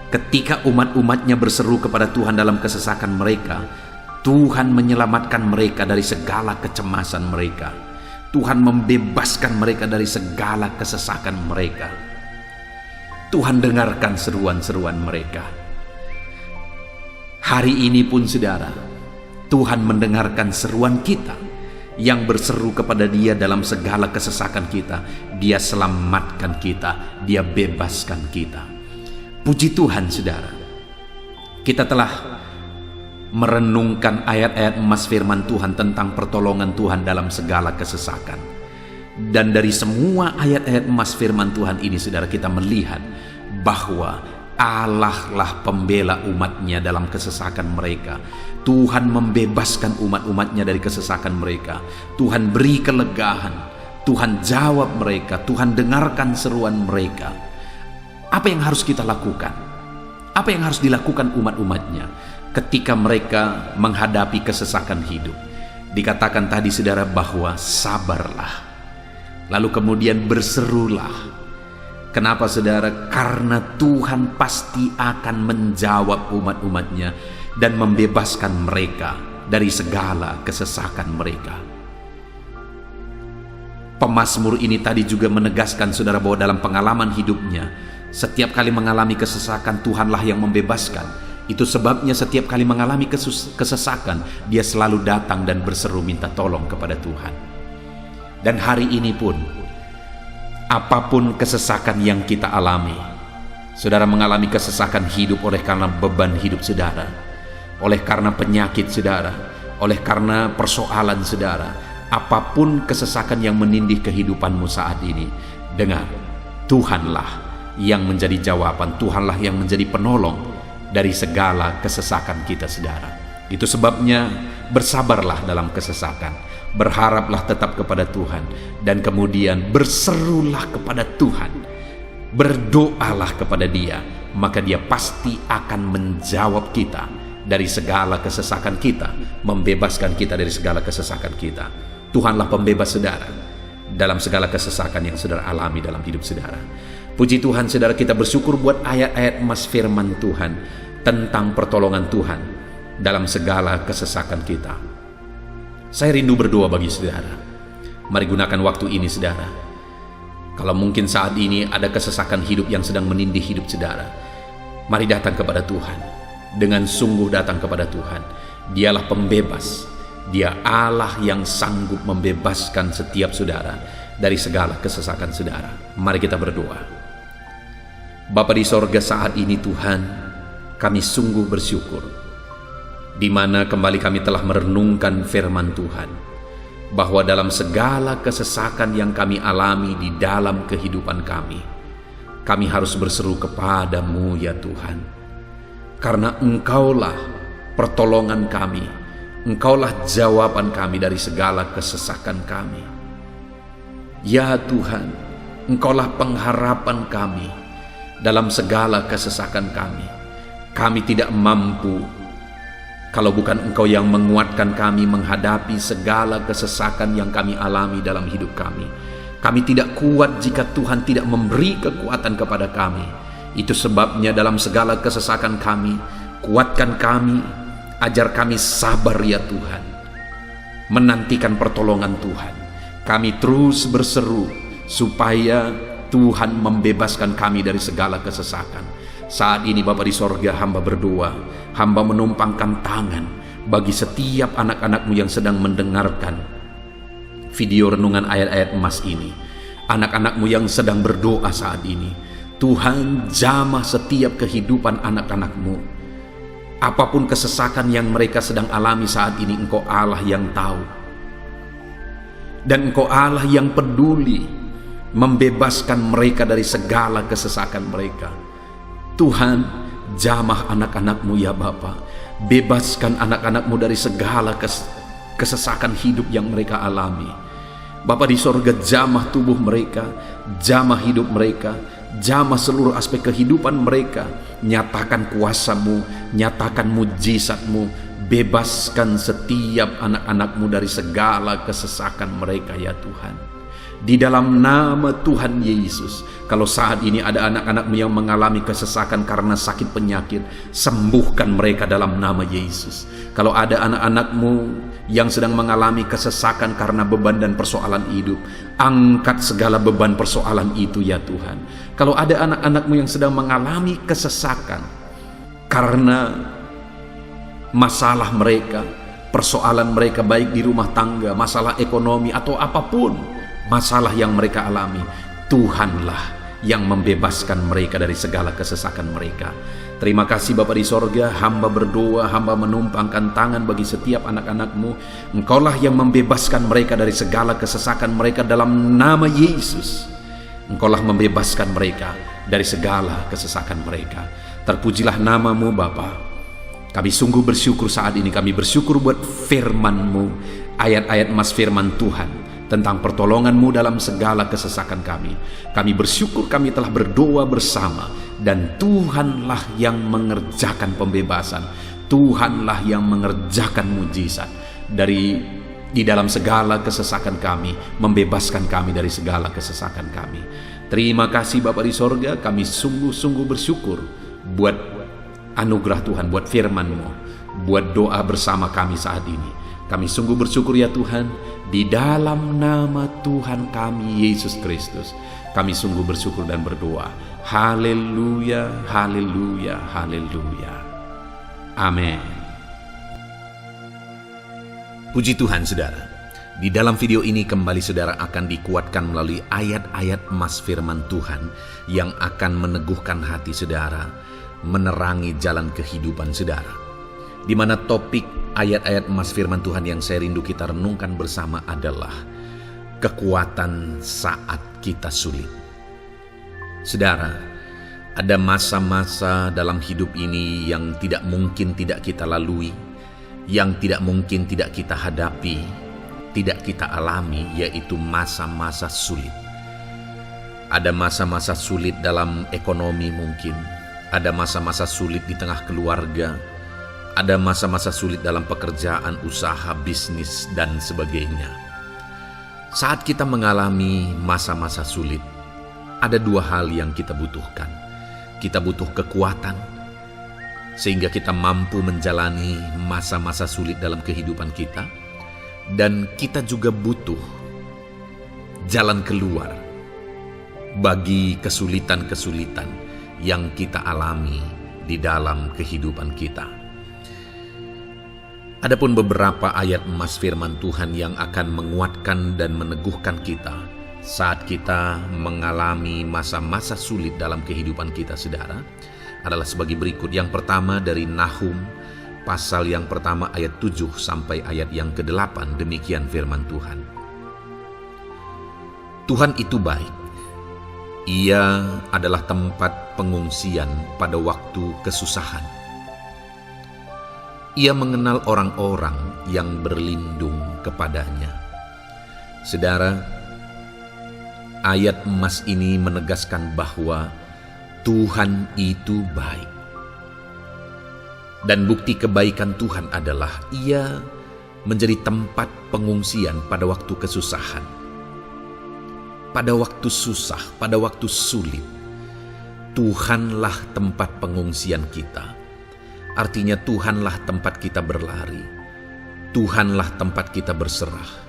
ketika umat-umatnya berseru kepada Tuhan dalam kesesakan mereka, Tuhan menyelamatkan mereka dari segala kecemasan mereka. Tuhan membebaskan mereka dari segala kesesakan mereka. Tuhan dengarkan seruan-seruan mereka. Hari ini pun, saudara, Tuhan mendengarkan seruan kita yang berseru kepada Dia dalam segala kesesakan kita. Dia selamatkan kita, Dia bebaskan kita. Puji Tuhan, saudara. Kita telah merenungkan ayat-ayat emas firman Tuhan tentang pertolongan Tuhan dalam segala kesesakan. Dan dari semua ayat-ayat emas firman Tuhan ini, saudara, kita melihat bahwa Allah lah pembela umatnya dalam kesesakan mereka. Tuhan membebaskan umat-umatnya dari kesesakan mereka. Tuhan beri kelegaan. Tuhan jawab mereka. Tuhan dengarkan seruan mereka. Apa yang harus kita lakukan? Apa yang harus dilakukan umat-umatnya ketika mereka menghadapi kesesakan hidup? Dikatakan tadi, saudara, bahwa sabarlah. Lalu kemudian berserulah. Kenapa, saudara? Karena Tuhan pasti akan menjawab umat-umatnya dan membebaskan mereka dari segala kesesakan mereka. Pemazmur ini tadi juga menegaskan, saudara, bahwa dalam pengalaman hidupnya, setiap kali mengalami kesesakan, Tuhanlah yang membebaskan. Itu sebabnya setiap kali mengalami kesesakan, dia selalu datang dan berseru minta tolong kepada Tuhan. Dan hari ini pun, apapun kesesakan yang kita alami, saudara mengalami kesesakan hidup oleh karena beban hidup saudara, oleh karena penyakit saudara, oleh karena persoalan saudara, apapun kesesakan yang menindih kehidupanmu saat ini, dengar, Tuhanlah yang menjadi jawaban, Tuhanlah yang menjadi penolong dari segala kesesakan kita saudara. Itu sebabnya bersabarlah dalam kesesakan, berharaplah tetap kepada Tuhan, dan kemudian berserulah kepada Tuhan, berdoalah kepada Dia, maka Dia pasti akan menjawab kita dari segala kesesakan kita, membebaskan kita dari segala kesesakan kita. Tuhanlah pembebas saudara dalam segala kesesakan yang saudara alami dalam hidup saudara. Puji Tuhan saudara, kita bersyukur buat ayat-ayat emas firman Tuhan tentang pertolongan Tuhan dalam segala kesesakan kita. Saya rindu berdoa bagi saudara. Mari gunakan waktu ini saudara. Kalau mungkin saat ini ada kesesakan hidup yang sedang menindih hidup saudara, mari datang kepada Tuhan. Dengan sungguh datang kepada Tuhan. Dialah pembebas. Dia Allah yang sanggup membebaskan setiap saudara dari segala kesesakan saudara. Mari kita berdoa. Bapa di sorga, saat ini Tuhan, kami sungguh bersyukur di mana kembali kami telah merenungkan firman Tuhan, bahwa dalam segala kesesakan yang kami alami di dalam kehidupan kami harus berseru kepadamu ya Tuhan, karena Engkaulah pertolongan kami, Engkaulah jawaban kami dari segala kesesakan kami. Ya Tuhan, Engkaulah pengharapan kami dalam segala kesesakan kami. Kami tidak mampu kalau bukan Engkau yang menguatkan kami menghadapi segala kesesakan yang kami alami dalam hidup kami. Kami tidak kuat jika Tuhan tidak memberi kekuatan kepada kami. Itu sebabnya dalam segala kesesakan kami, kuatkan kami, ajar kami sabar ya Tuhan, menantikan pertolongan Tuhan. Kami terus berseru supaya Tuhan membebaskan kami dari segala kesesakan. Saat ini Bapa di sorga, hamba berdoa, hamba menumpangkan tangan bagi setiap anak-anak-Mu yang sedang mendengarkan video renungan ayat-ayat emas ini. Anak-anak-Mu yang sedang berdoa saat ini, Tuhan jamah setiap kehidupan anak-anak-Mu. Apapun kesesakan yang mereka sedang alami saat ini, Engkau Allah yang tahu, dan Engkau Allah yang peduli membebaskan mereka dari segala kesesakan mereka. Tuhan, jamah anak-anak-Mu ya Bapa, bebaskan anak-anak-Mu dari segala kesesakan hidup yang mereka alami. Bapa di sorga, jamah tubuh mereka, jamah hidup mereka, jamah seluruh aspek kehidupan mereka. Nyatakan kuasa-Mu, nyatakan mujizat-Mu, bebaskan setiap anak-anak-Mu dari segala kesesakan mereka ya Tuhan. Di dalam nama Tuhan Yesus, kalau saat ini ada anak-anak-Mu yang mengalami kesesakan karena sakit penyakit, sembuhkan mereka dalam nama Yesus. Kalau ada anak-anak-Mu yang sedang mengalami kesesakan karena beban dan persoalan hidup, angkat segala beban persoalan itu ya Tuhan. Kalau ada anak-anak-Mu yang sedang mengalami kesesakan karena masalah mereka, persoalan mereka baik di rumah tangga, masalah ekonomi atau apapun masalah yang mereka alami, Tuhanlah yang membebaskan mereka dari segala kesesakan mereka. Terima kasih Bapa di sorga, hamba berdoa, hamba menumpangkan tangan bagi setiap anak-anak-Mu. Engkaulah yang membebaskan mereka dari segala kesesakan mereka dalam nama Yesus. Engkaulah membebaskan mereka dari segala kesesakan mereka. Terpujilah nama-Mu Bapa. Kami sungguh bersyukur saat ini, kami bersyukur buat firman-Mu, ayat-ayat emas firman Tuhan tentang pertolongan-Mu dalam segala kesesakan kami. Kami bersyukur kami telah berdoa bersama, dan Tuhanlah yang mengerjakan pembebasan, Tuhanlah yang mengerjakan mujizat di dalam segala kesesakan kami, membebaskan kami dari segala kesesakan kami. Terima kasih Bapa di sorga, kami sungguh-sungguh bersyukur buat anugerah Tuhan, buat firman-Mu, buat doa bersama kami saat ini. Kami sungguh bersyukur ya Tuhan, di dalam nama Tuhan kami Yesus Kristus, kami sungguh bersyukur dan berdoa. Haleluya, haleluya, haleluya. Amin.
Puji Tuhan saudara, di dalam video ini kembali saudara akan dikuatkan melalui ayat-ayat emas firman Tuhan yang akan meneguhkan hati saudara, menerangi jalan kehidupan saudara.
di mana topik ayat-ayat emas firman Tuhan yang saya rindu kita renungkan bersama adalah kekuatan saat kita sulit. Saudara, ada masa-masa dalam hidup ini yang tidak mungkin tidak kita lalui, yang tidak mungkin tidak kita hadapi, tidak kita alami, yaitu masa-masa sulit. Ada masa-masa sulit dalam ekonomi mungkin, ada masa-masa sulit di tengah keluarga, ada masa-masa sulit dalam pekerjaan, usaha, bisnis, dan sebagainya. Saat kita mengalami masa-masa sulit, ada dua hal yang kita butuhkan. Kita butuh kekuatan, sehingga kita mampu menjalani masa-masa sulit dalam kehidupan kita. Dan kita juga butuh jalan keluar bagi kesulitan-kesulitan yang kita alami di dalam kehidupan kita. Adapun beberapa ayat emas firman Tuhan yang akan menguatkan dan meneguhkan kita saat kita mengalami masa-masa sulit dalam kehidupan kita, saudara, adalah sebagai berikut. Yang pertama dari Nahum pasal yang pertama ayat 7 sampai ayat yang ke-8. Demikian firman Tuhan. Tuhan itu baik. Ia adalah tempat pengungsian pada waktu kesusahan. Ia mengenal orang-orang yang berlindung kepadanya. Saudara, ayat emas ini menegaskan bahwa Tuhan itu baik. Dan bukti kebaikan Tuhan adalah Ia menjadi tempat pengungsian pada waktu kesusahan. Pada waktu susah, pada waktu sulit, Tuhanlah tempat pengungsian kita. Artinya Tuhanlah tempat kita berlari, Tuhanlah tempat kita berserah,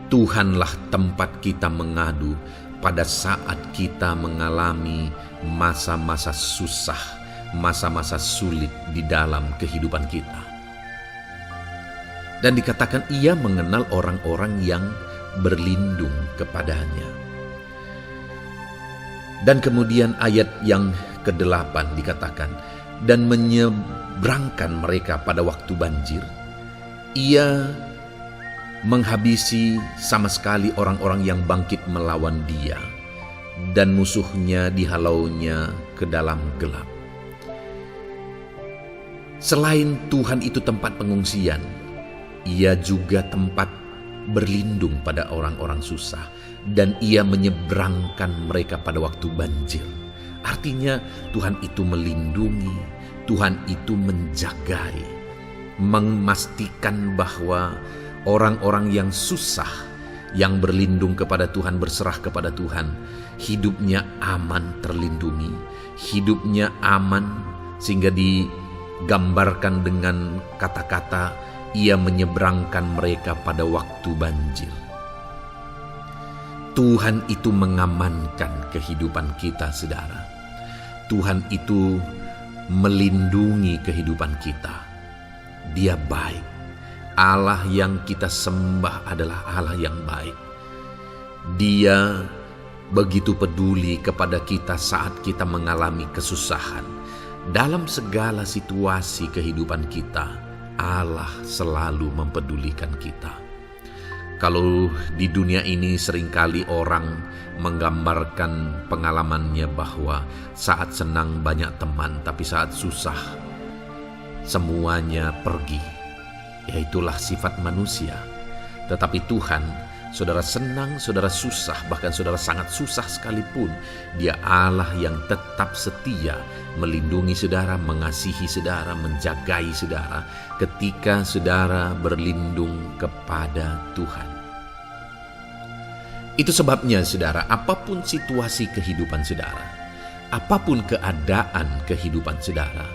Tuhanlah tempat kita mengadu pada saat kita mengalami masa-masa susah, masa-masa sulit di dalam kehidupan kita. Dan dikatakan Ia mengenal orang-orang yang berlindung kepadanya. Dan kemudian ayat yang ke-8 dikatakan, dan menyeberangkan mereka pada waktu banjir. Ia menghabisi sama sekali orang-orang yang bangkit melawan Dia, dan musuhnya dihalaunya ke dalam gelap. Selain Tuhan itu tempat pengungsian, Ia juga tempat berlindung pada orang-orang susah, dan Ia menyeberangkan mereka pada waktu banjir. Artinya Tuhan itu melindungi, Tuhan itu menjagai, memastikan bahwa orang-orang yang susah, yang berlindung kepada Tuhan, berserah kepada Tuhan, hidupnya aman, terlindungi, hidupnya aman, sehingga digambarkan dengan kata-kata Ia menyeberangkan mereka pada waktu banjir. Tuhan itu mengamankan kehidupan kita, saudara. Tuhan itu melindungi kehidupan kita. Dia baik. Allah yang kita sembah adalah Allah yang baik. Dia begitu peduli kepada kita saat kita mengalami kesusahan. Dalam segala situasi kehidupan kita, Allah selalu mempedulikan kita. Kalau di dunia ini seringkali orang menggambarkan pengalamannya bahwa saat senang banyak teman, tapi saat susah semuanya pergi. Ya, itulah sifat manusia. Tetapi Tuhan, saudara senang, saudara susah, bahkan saudara sangat susah sekalipun, Dia Allah yang tetap setia melindungi saudara, mengasihi saudara, menjagai saudara ketika saudara berlindung kepada Tuhan. Itu sebabnya saudara, apapun situasi kehidupan saudara, apapun keadaan kehidupan saudara,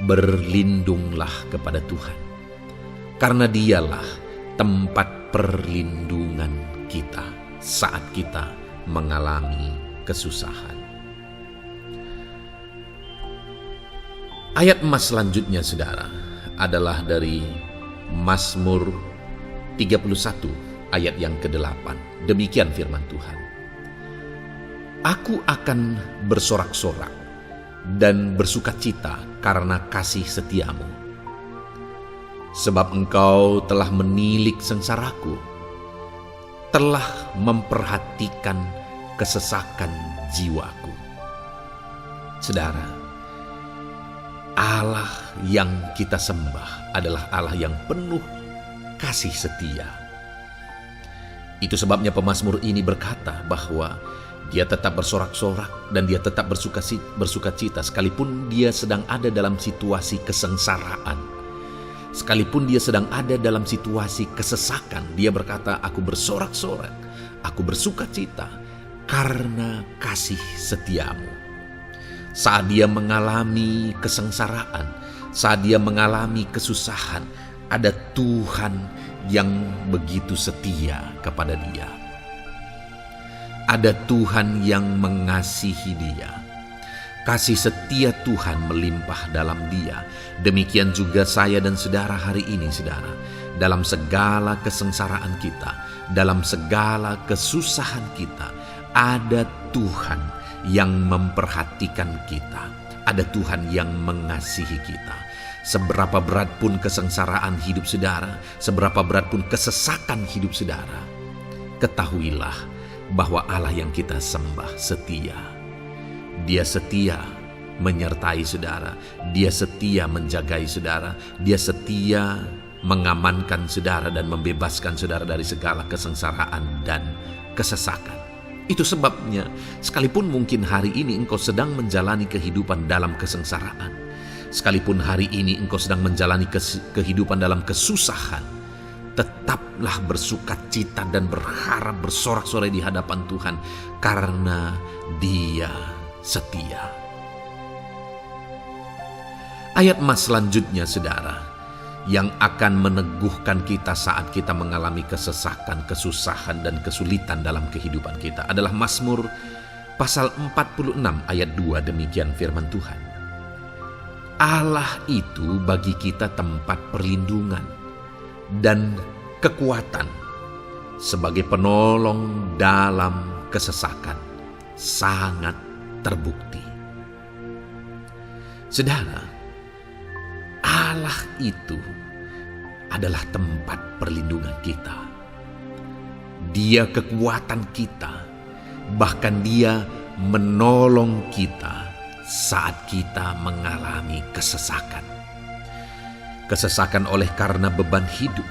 berlindunglah kepada Tuhan. Karena Dialah tempat perlindungan kita saat kita mengalami kesusahan. Ayat emas selanjutnya saudara adalah dari Mazmur 31 ayat yang ke-8. Demikian firman Tuhan. Aku akan bersorak-sorak dan bersukacita karena kasih setiamu. Sebab Engkau telah menilik sengsaraku, telah memperhatikan kesesakan jiwaku. Saudara, Allah yang kita sembah adalah Allah yang penuh kasih setia. Itu sebabnya pemazmur ini berkata bahwa dia tetap bersorak-sorak dan dia tetap bersuka cita sekalipun dia sedang ada dalam situasi kesengsaraan. Sekalipun dia sedang ada dalam situasi kesesakan, dia berkata, aku bersorak-sorak, aku bersuka cita karena kasih setiamu. Saat dia mengalami kesengsaraan, saat dia mengalami kesusahan, ada Tuhan yang begitu setia kepada dia. Ada Tuhan yang mengasihi dia. Kasih setia Tuhan melimpah dalam dia. Demikian juga saya dan saudara hari ini, saudara. Dalam segala kesengsaraan kita, dalam segala kesusahan kita, ada Tuhan yang memperhatikan kita. Ada Tuhan yang mengasihi kita. Seberapa berat pun kesengsaraan hidup saudara, seberapa berat pun kesesakan hidup saudara, ketahuilah bahwa Allah yang kita sembah setia. Dia setia menyertai saudara, dia setia menjagai saudara, dia setia mengamankan saudara dan membebaskan saudara dari segala kesengsaraan dan kesesakan. Itu sebabnya sekalipun mungkin hari ini engkau sedang menjalani kehidupan dalam kesengsaraan, sekalipun hari ini engkau sedang menjalani kehidupan dalam kesusahan, tetaplah bersuka cita dan berharap bersorak-sorai di hadapan Tuhan karena Dia setia. Ayat mas selanjutnya, saudara, yang akan meneguhkan kita saat kita mengalami kesesakan, kesusahan, dan kesulitan dalam kehidupan kita adalah Mazmur pasal 46 ayat 2. Demikian firman Tuhan. Allah itu bagi kita tempat perlindungan dan kekuatan sebagai penolong dalam kesesakan, sangat terbukti. Saudara, Allah itu adalah tempat perlindungan kita. Dia kekuatan kita, bahkan Dia menolong kita saat kita mengalami kesesakan. Kesesakan oleh karena beban hidup,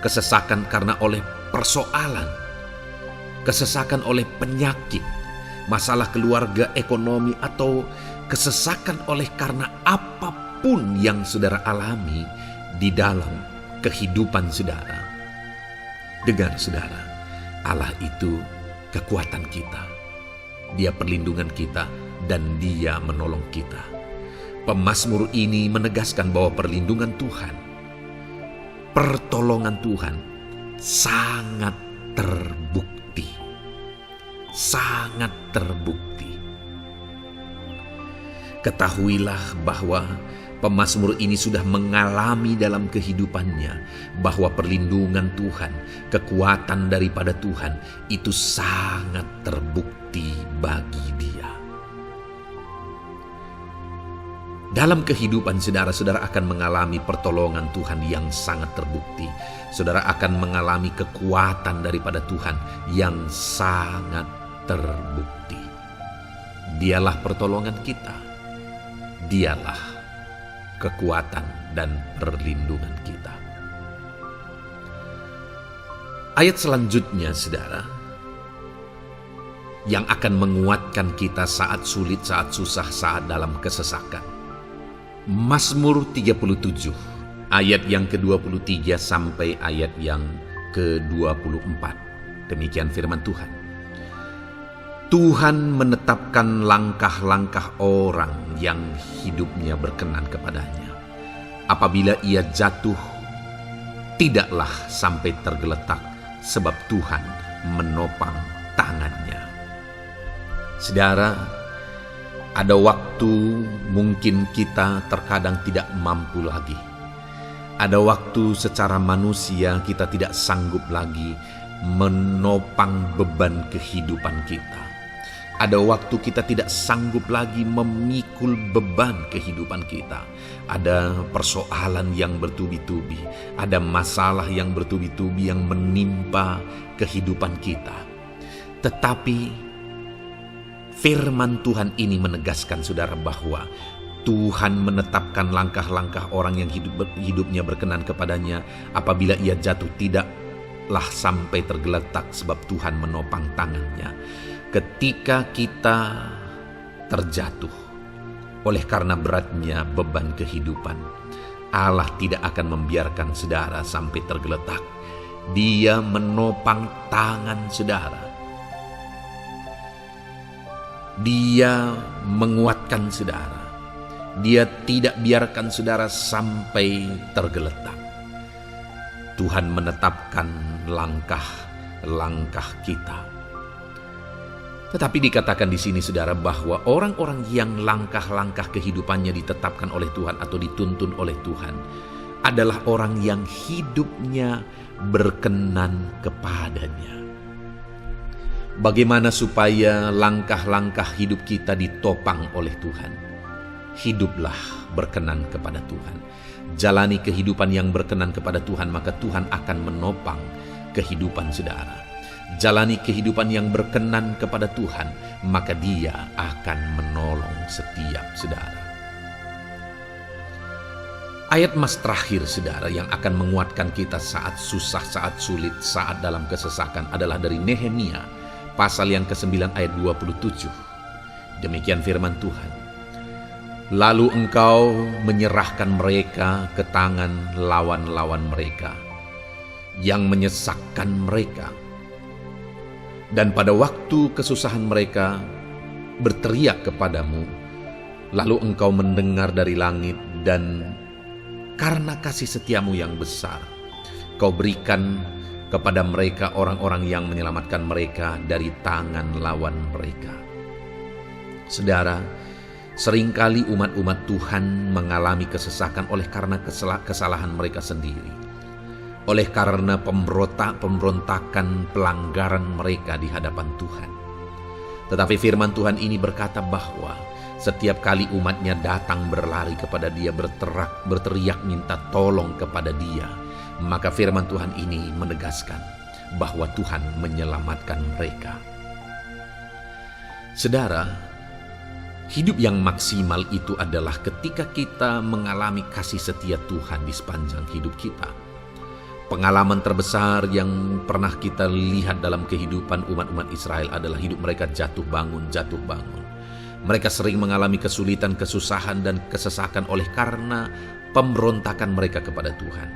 kesesakan karena oleh persoalan, kesesakan oleh penyakit, masalah keluarga, ekonomi, atau kesesakan oleh karena apapun yang saudara alami di dalam kehidupan saudara. Dengar saudara, Allah itu kekuatan kita. Dia perlindungan kita dan Dia menolong kita. Pemazmur ini menegaskan bahwa perlindungan Tuhan, pertolongan Tuhan sangat terbukti. Sangat terbukti. Ketahuilah bahwa pemazmur ini sudah mengalami dalam kehidupannya bahwa perlindungan Tuhan, kekuatan daripada Tuhan itu sangat terbukti bagi dia. Dalam kehidupan saudara akan mengalami pertolongan Tuhan yang sangat terbukti. Saudara akan mengalami kekuatan daripada Tuhan yang sangat terbukti. Dialah pertolongan kita. Dialah kekuatan dan perlindungan kita. Ayat selanjutnya, saudara, yang akan menguatkan kita saat sulit, saat susah, saat dalam kesesakan. Mazmur 37, ayat yang ke-23 sampai ayat yang ke-24. Demikian firman Tuhan. Tuhan menetapkan langkah-langkah orang yang hidupnya berkenan kepadanya. Apabila ia jatuh, tidaklah sampai tergeletak, sebab Tuhan menopang tangannya. Saudara, ada waktu mungkin kita terkadang tidak mampu lagi. Ada waktu secara manusia kita tidak sanggup lagi menopang beban kehidupan kita. Ada waktu kita tidak sanggup lagi memikul beban kehidupan kita. Ada persoalan yang bertubi-tubi, ada masalah yang bertubi-tubi yang menimpa kehidupan kita. Tetapi firman Tuhan ini menegaskan saudara bahwa Tuhan menetapkan langkah-langkah orang yang hidupnya berkenan kepadanya. Apabila ia jatuh, tidaklah sampai tergeletak sebab Tuhan menopang tangannya. Ketika kita terjatuh oleh karena beratnya beban kehidupan, Allah tidak akan membiarkan saudara sampai tergeletak. Dia menopang tangan saudara. Dia menguatkan saudara. Dia tidak biarkan saudara sampai tergeletak. Tuhan menetapkan langkah-langkah kita. Tetapi dikatakan di sini saudara bahwa orang-orang yang langkah-langkah kehidupannya ditetapkan oleh Tuhan atau dituntun oleh Tuhan adalah orang yang hidupnya berkenan kepadanya. Bagaimana supaya langkah-langkah hidup kita ditopang oleh Tuhan? Hiduplah berkenan kepada Tuhan. Jalani kehidupan yang berkenan kepada Tuhan, maka Tuhan akan menopang kehidupan saudara. Jalani kehidupan yang berkenan kepada Tuhan, maka Dia akan menolong setiap saudara. Ayat mas terakhir saudara yang akan menguatkan kita saat susah, saat sulit, saat dalam kesesakan adalah dari Nehemia pasal yang ke-9 ayat 27. Demikian firman Tuhan. Lalu engkau menyerahkan mereka ke tangan lawan-lawan mereka yang menyesakkan mereka. Dan pada waktu kesusahan mereka berteriak kepadamu, lalu engkau mendengar dari langit, dan karena kasih setiamu yang besar, kau berikan kepada mereka orang-orang yang menyelamatkan mereka dari tangan lawan mereka. Saudara, seringkali umat-umat Tuhan mengalami kesesakan oleh karena kesalahan mereka sendiri. Oleh karena pemberontakan, pelanggaran mereka di hadapan Tuhan. Tetapi firman Tuhan ini berkata bahwa setiap kali umatnya datang berlari kepada Dia, berteriak minta tolong kepada Dia, maka firman Tuhan ini menegaskan bahwa Tuhan menyelamatkan mereka. Saudara, hidup yang maksimal itu adalah ketika kita mengalami kasih setia Tuhan di sepanjang hidup kita. Pengalaman terbesar yang pernah kita lihat dalam kehidupan umat-umat Israel adalah hidup mereka jatuh bangun. Mereka sering mengalami kesulitan, kesusahan, dan kesesakan oleh karena pemberontakan mereka kepada Tuhan.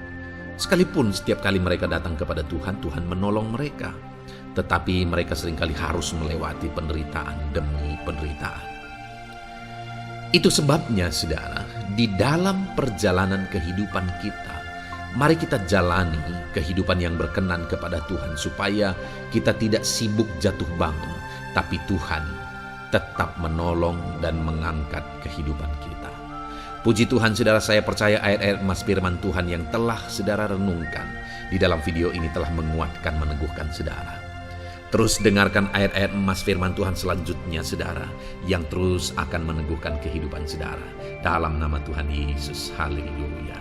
Sekalipun setiap kali mereka datang kepada Tuhan, Tuhan menolong mereka. Tetapi mereka seringkali harus melewati penderitaan demi penderitaan. Itu sebabnya, saudara, di dalam perjalanan kehidupan kita, mari kita jalani kehidupan yang berkenan kepada Tuhan supaya kita tidak sibuk jatuh bangun, tapi Tuhan tetap menolong dan mengangkat kehidupan kita. Puji Tuhan saudara, saya percaya ayat-ayat emas firman Tuhan yang telah saudara renungkan di dalam video ini telah menguatkan, meneguhkan saudara. Terus dengarkan ayat-ayat emas firman Tuhan selanjutnya saudara, yang terus akan meneguhkan kehidupan saudara. Dalam nama Tuhan Yesus, haleluya.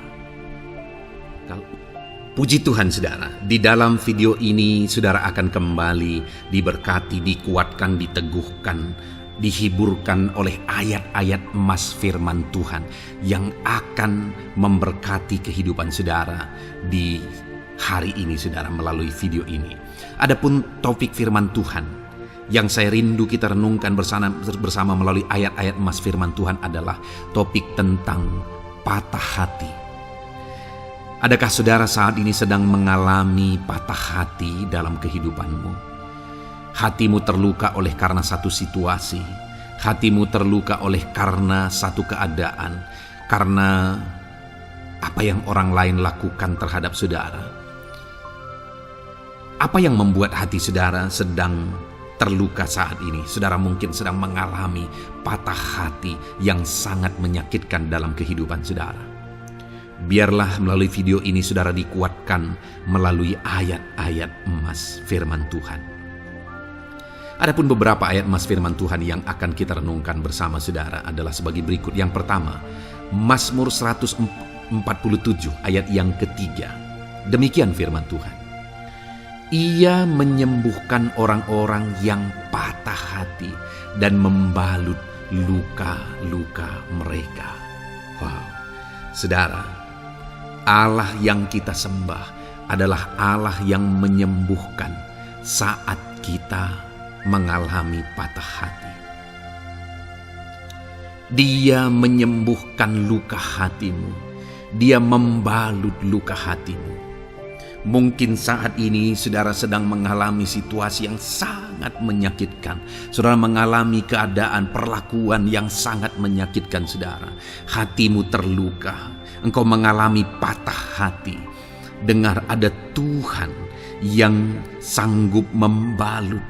Puji Tuhan saudara, di dalam video ini saudara akan kembali diberkati, dikuatkan, diteguhkan, dihiburkan oleh ayat-ayat emas firman Tuhan yang akan memberkati kehidupan saudara di hari ini saudara melalui video ini. Adapun topik firman Tuhan yang saya rindu kita renungkan bersama melalui ayat-ayat emas firman Tuhan adalah topik tentang patah hati. Adakah saudara saat ini sedang mengalami patah hati dalam kehidupanmu? Hatimu terluka oleh karena satu situasi. Hatimu terluka oleh karena satu keadaan. Karena apa yang orang lain lakukan terhadap saudara. Apa yang membuat hati saudara sedang terluka saat ini? Saudara mungkin sedang mengalami patah hati yang sangat menyakitkan dalam kehidupan saudara. Biarlah melalui video ini saudara dikuatkan melalui ayat-ayat emas firman Tuhan. Adapun beberapa ayat Mas firman Tuhan yang akan kita renungkan bersama saudara adalah sebagai berikut. Yang pertama, Mazmur 147 ayat yang ketiga. Demikian firman Tuhan. Ia menyembuhkan orang-orang yang patah hati dan membalut luka-luka mereka. Wow, saudara, Allah yang kita sembah adalah Allah yang menyembuhkan saat kita mengalami patah hati. Dia menyembuhkan luka hatimu. Dia membalut luka hatimu. Mungkin saat ini saudara sedang mengalami situasi yang sangat menyakitkan. Saudara mengalami keadaan perlakuan yang sangat menyakitkan saudara. Hatimu terluka. Engkau mengalami patah hati. Dengar, ada Tuhan yang sanggup membalut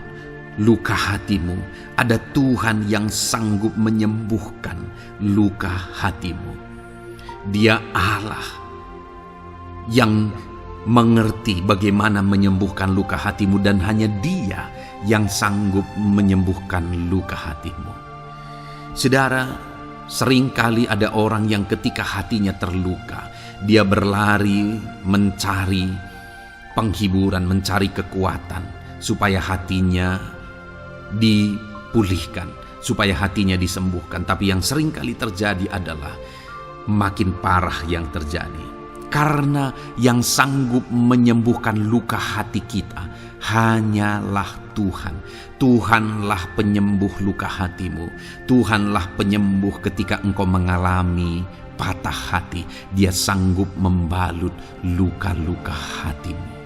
luka hatimu. Ada Tuhan yang sanggup menyembuhkan luka hatimu. Dia Allah yang mengerti bagaimana menyembuhkan luka hatimu, dan hanya Dia yang sanggup menyembuhkan luka hatimu. Saudara, seringkali ada orang yang ketika hatinya terluka, dia berlari mencari penghiburan, mencari kekuatan supaya hatinya dipulihkan, supaya hatinya disembuhkan. Tapi yang seringkali terjadi adalah makin parah yang terjadi. Karena yang sanggup menyembuhkan luka hati kita hanyalah Tuhan. Tuhanlah penyembuh luka hatimu. Tuhanlah penyembuh ketika engkau mengalami patah hati. Dia sanggup membalut luka-luka hatimu.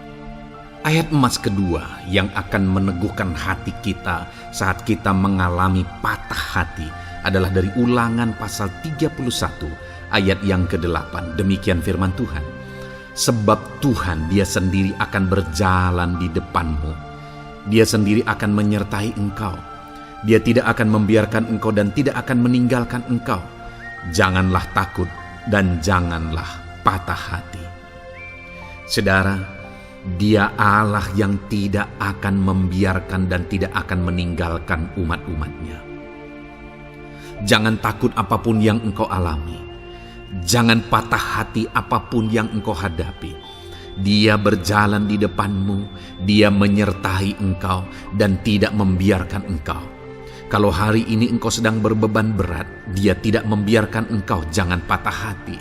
Ayat emas kedua yang akan meneguhkan hati kita saat kita mengalami patah hati adalah dari Ulangan pasal 31 ayat yang ke-8. Demikian firman Tuhan. Sebab Tuhan Dia sendiri akan berjalan di depanmu. Dia sendiri akan menyertai engkau. Dia tidak akan membiarkan engkau dan tidak akan meninggalkan engkau. Janganlah takut dan janganlah patah hati. Saudara, Dia Allah yang tidak akan membiarkan dan tidak akan meninggalkan umat-umatnya. Jangan takut apapun yang engkau alami. Jangan patah hati apapun yang engkau hadapi. Dia berjalan di depanmu. Dia menyertai engkau dan tidak membiarkan engkau. Kalau hari ini engkau sedang berbeban berat, Dia tidak membiarkan engkau. Jangan patah hati.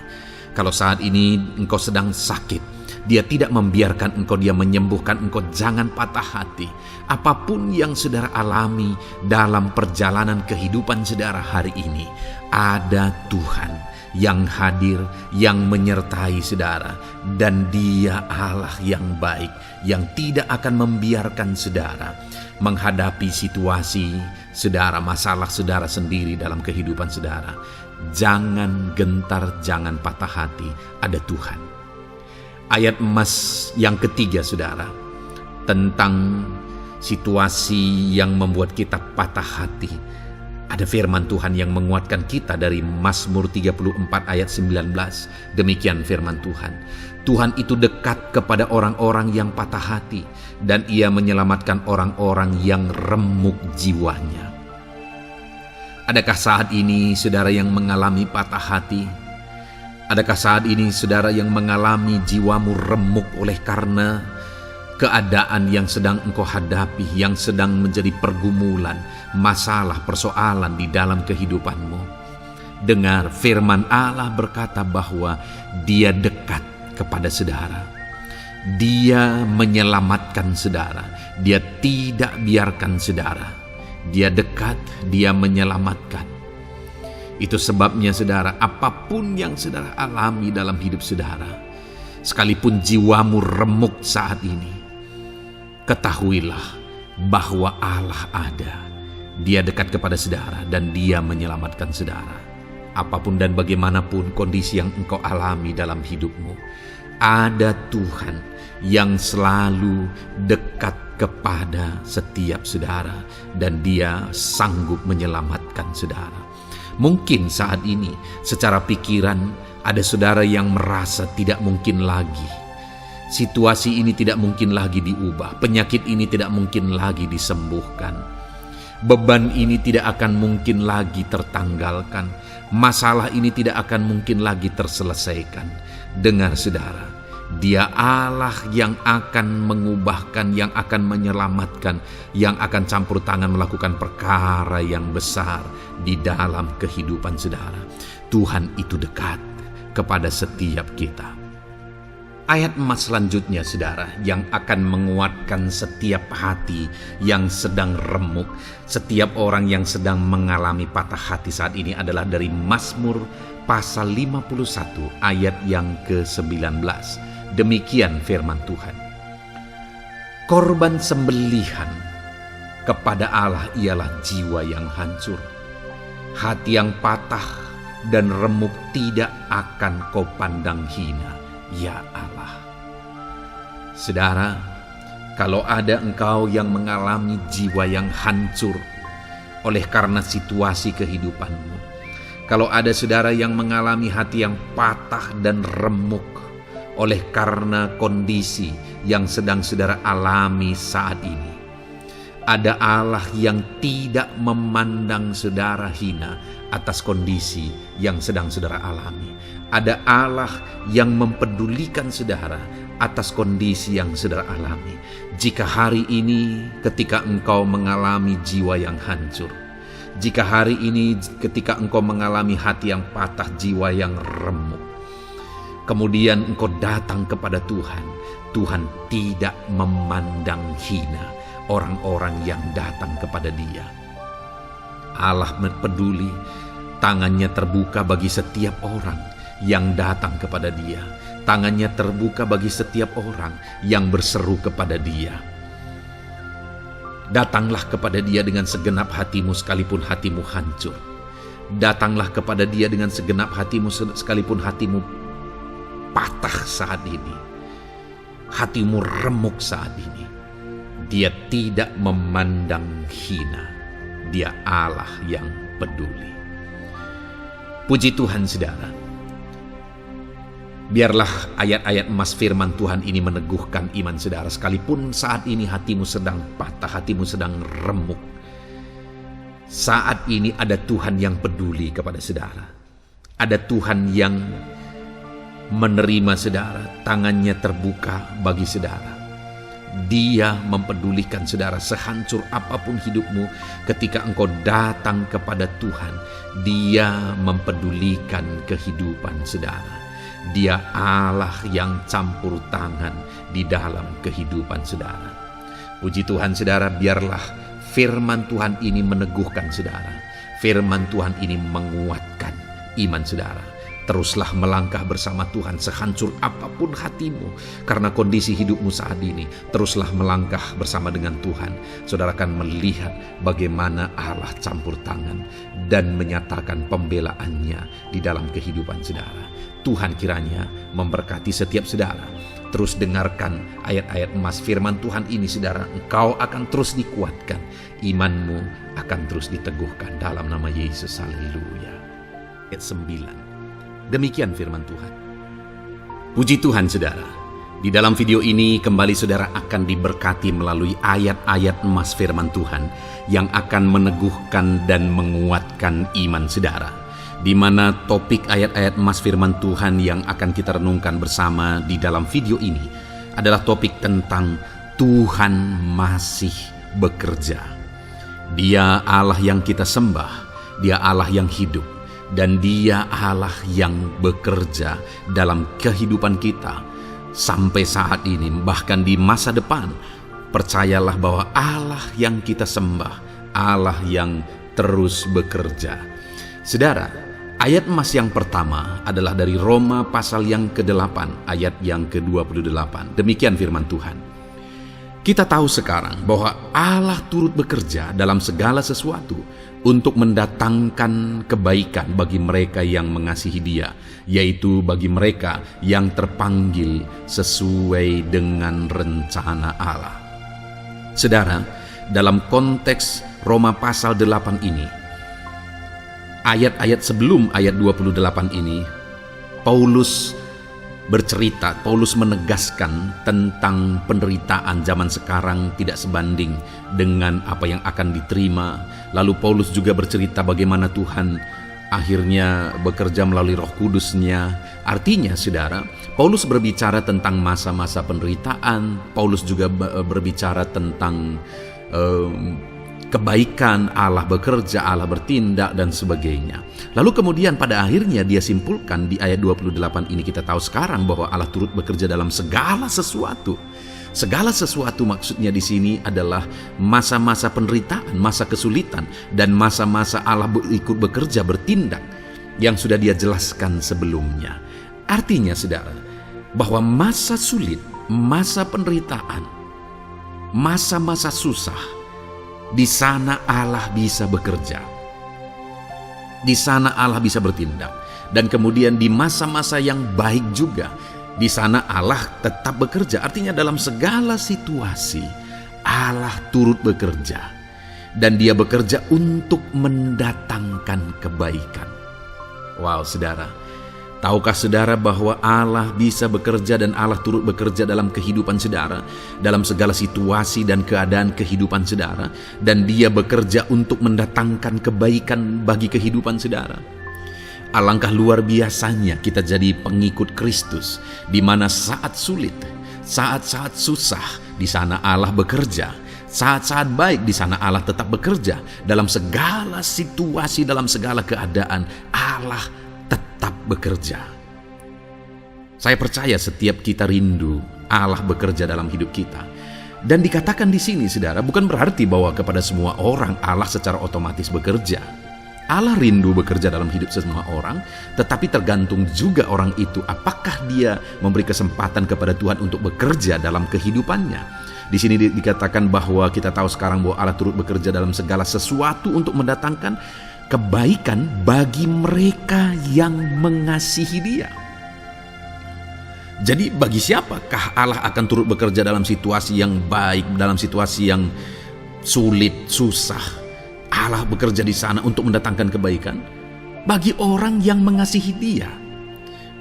Kalau saat ini engkau sedang sakit, Dia tidak membiarkan engkau, Dia menyembuhkan engkau. Jangan patah hati. Apapun yang saudara alami dalam perjalanan kehidupan saudara hari ini, ada Tuhan yang hadir, yang menyertai saudara. Dan Dia Allah yang baik, yang tidak akan membiarkan saudara menghadapi situasi saudara, masalah saudara sendiri dalam kehidupan saudara. Jangan gentar, jangan patah hati. Ada Tuhan. Ayat emas yang ketiga saudara, tentang situasi yang membuat kita patah hati. Ada firman Tuhan yang menguatkan kita dari Mazmur 34 ayat 19. Demikian firman Tuhan. Tuhan itu dekat kepada orang-orang yang patah hati, dan Ia menyelamatkan orang-orang yang remuk jiwanya. Adakah saat ini saudara yang mengalami patah hati? Adakah saat ini saudara yang mengalami jiwamu remuk oleh karena keadaan yang sedang engkau hadapi, yang sedang menjadi pergumulan, masalah, persoalan di dalam kehidupanmu? Dengar, firman Allah berkata bahwa Dia dekat kepada saudara. Dia menyelamatkan saudara. Dia tidak biarkan saudara. Dia dekat, Dia menyelamatkan. Itu sebabnya saudara, apapun yang saudara alami dalam hidup saudara, sekalipun jiwamu remuk saat ini, ketahuilah bahwa Allah ada. Dia dekat kepada saudara dan Dia menyelamatkan saudara. Apapun dan bagaimanapun kondisi yang engkau alami dalam hidupmu, ada Tuhan yang selalu dekat kepada setiap saudara, dan Dia sanggup menyelamatkan saudara. Mungkin saat ini secara pikiran ada saudara yang merasa tidak mungkin lagi. Situasi ini tidak mungkin lagi diubah. Penyakit ini tidak mungkin lagi disembuhkan. Beban ini tidak akan mungkin lagi tertanggalkan. Masalah ini tidak akan mungkin lagi terselesaikan. Dengar saudara, Dia Allah yang akan mengubahkan, yang akan menyelamatkan, yang akan campur tangan melakukan perkara yang besar di dalam kehidupan saudara. Tuhan itu dekat kepada setiap kita. Ayat emas selanjutnya saudara, yang akan menguatkan setiap hati yang sedang remuk, setiap orang yang sedang mengalami patah hati saat ini adalah dari Mazmur pasal 51 ayat yang ke-19. Demikian firman Tuhan. Korban sembelihan kepada Allah ialah jiwa yang hancur. Hati yang patah dan remuk tidak akan kau pandang hina, ya Allah. Saudara, kalau ada engkau yang mengalami jiwa yang hancur oleh karena situasi kehidupanmu, kalau ada saudara yang mengalami hati yang patah dan remuk oleh karena kondisi yang sedang saudara alami saat ini, ada Allah yang tidak memandang saudara hina atas kondisi yang sedang saudara alami. Ada Allah yang mempedulikan saudara atas kondisi yang saudara alami. Jika hari ini ketika engkau mengalami jiwa yang hancur, jika hari ini ketika engkau mengalami hati yang patah, jiwa yang remuk, kemudian engkau datang kepada Tuhan, Tuhan tidak memandang hina orang-orang yang datang kepada Dia. Allah peduli, tangannya terbuka bagi setiap orang yang datang kepada Dia. Tangannya terbuka bagi setiap orang yang berseru kepada Dia. Datanglah kepada Dia dengan segenap hatimu sekalipun hatimu hancur. Datanglah kepada Dia dengan segenap hatimu sekalipun hatimu patah saat ini, hatimu remuk saat ini. Dia tidak memandang hina. Dia Allah yang peduli. Puji Tuhan saudara. Biarlah ayat-ayat emas firman Tuhan ini meneguhkan iman saudara. Sekalipun saat ini hatimu sedang patah, hatimu sedang remuk, saat ini ada Tuhan yang peduli kepada saudara. Ada Tuhan yang menerima saudara, tangannya terbuka bagi saudara. Dia mempedulikan saudara sehancur apapun hidupmu. Ketika engkau datang kepada Tuhan, Dia mempedulikan kehidupan saudara. Dia Allah yang campur tangan di dalam kehidupan saudara. Puji Tuhan saudara, biarlah firman Tuhan ini meneguhkan saudara. Firman Tuhan ini menguatkan iman saudara. Teruslah melangkah bersama Tuhan sehancur apapun hatimu karena kondisi hidupmu saat ini. Teruslah melangkah bersama dengan Tuhan. Saudara akan melihat bagaimana Allah campur tangan dan menyatakan pembelaannya di dalam kehidupan saudara. Tuhan kiranya memberkati setiap saudara. Terus dengarkan ayat-ayat emas firman Tuhan ini saudara. Engkau akan terus dikuatkan. Imanmu akan terus diteguhkan dalam nama Yesus. Haleluya. Ayat 9. Demikian firman Tuhan. Puji Tuhan saudara. Di dalam video ini kembali saudara akan diberkati melalui ayat-ayat emas firman Tuhan yang akan meneguhkan dan menguatkan iman saudara. Di mana topik ayat-ayat emas firman Tuhan yang akan kita renungkan bersama di dalam video ini adalah topik tentang Tuhan masih bekerja. Dia Allah yang kita sembah, Dia Allah yang hidup, dan Dia Allah yang bekerja dalam kehidupan kita sampai saat ini, bahkan di masa depan. Percayalah bahwa Allah yang kita sembah, Allah yang terus bekerja. Saudara, ayat emas yang pertama adalah dari Roma pasal yang ke-8 ayat yang ke-28. Demikian firman Tuhan. Kita tahu sekarang bahwa Allah turut bekerja dalam segala sesuatu untuk mendatangkan kebaikan bagi mereka yang mengasihi Dia, yaitu bagi mereka yang terpanggil sesuai dengan rencana Allah. Saudara, dalam konteks Roma pasal 8 ini, ayat-ayat sebelum ayat 28 ini, Paulus
bercerita, Paulus menegaskan tentang penderitaan zaman sekarang tidak sebanding dengan apa yang akan diterima. Lalu Paulus juga bercerita bagaimana Tuhan akhirnya bekerja melalui Roh Kudus-Nya. Artinya, saudara, Paulus berbicara tentang masa-masa penderitaan. Paulus juga berbicara tentang kebaikan, Allah bekerja, Allah bertindak, dan sebagainya. Lalu kemudian pada akhirnya dia simpulkan di ayat 28 ini, kita tahu sekarang bahwa Allah turut bekerja dalam segala sesuatu. Segala sesuatu maksudnya di sini adalah masa-masa penderitaan, masa kesulitan, dan masa-masa Allah ikut bekerja, bertindak, yang sudah dia jelaskan sebelumnya. Artinya, saudara, bahwa masa sulit, masa penderitaan, masa-masa susah, di sana Allah bisa bekerja. Di sana Allah bisa bertindak. Dan kemudian di masa-masa yang baik juga, di sana Allah tetap bekerja. Artinya dalam segala situasi Allah turut bekerja. Dan dia bekerja untuk mendatangkan kebaikan. Wow, saudara. Tahukah saudara bahwa Allah bisa bekerja dan Allah turut bekerja dalam kehidupan saudara, dalam segala situasi dan keadaan kehidupan saudara, dan dia bekerja untuk mendatangkan kebaikan bagi kehidupan saudara. Alangkah luar biasanya kita jadi pengikut Kristus, di mana saat sulit, saat-saat susah, di sana Allah bekerja. Saat-saat baik, di sana Allah tetap bekerja. Dalam segala situasi, dalam segala keadaan, Allah tetap bekerja. Saya percaya setiap kita rindu Allah bekerja dalam hidup kita. Dan dikatakan di sini, saudara, bukan berarti bahwa kepada semua orang Allah secara otomatis bekerja. Allah rindu bekerja dalam hidup semua orang, tetapi tergantung juga orang itu apakah dia memberi kesempatan kepada Tuhan untuk bekerja dalam kehidupannya. Di sini dikatakan bahwa kita tahu sekarang bahwa Allah turut bekerja dalam segala sesuatu untuk mendatangkan kebaikan bagi mereka yang mengasihi Dia. Jadi bagi siapakah Allah akan turut bekerja dalam situasi yang baik, dalam situasi yang sulit, susah? Allah bekerja di sana untuk mendatangkan kebaikan bagi orang yang mengasihi Dia.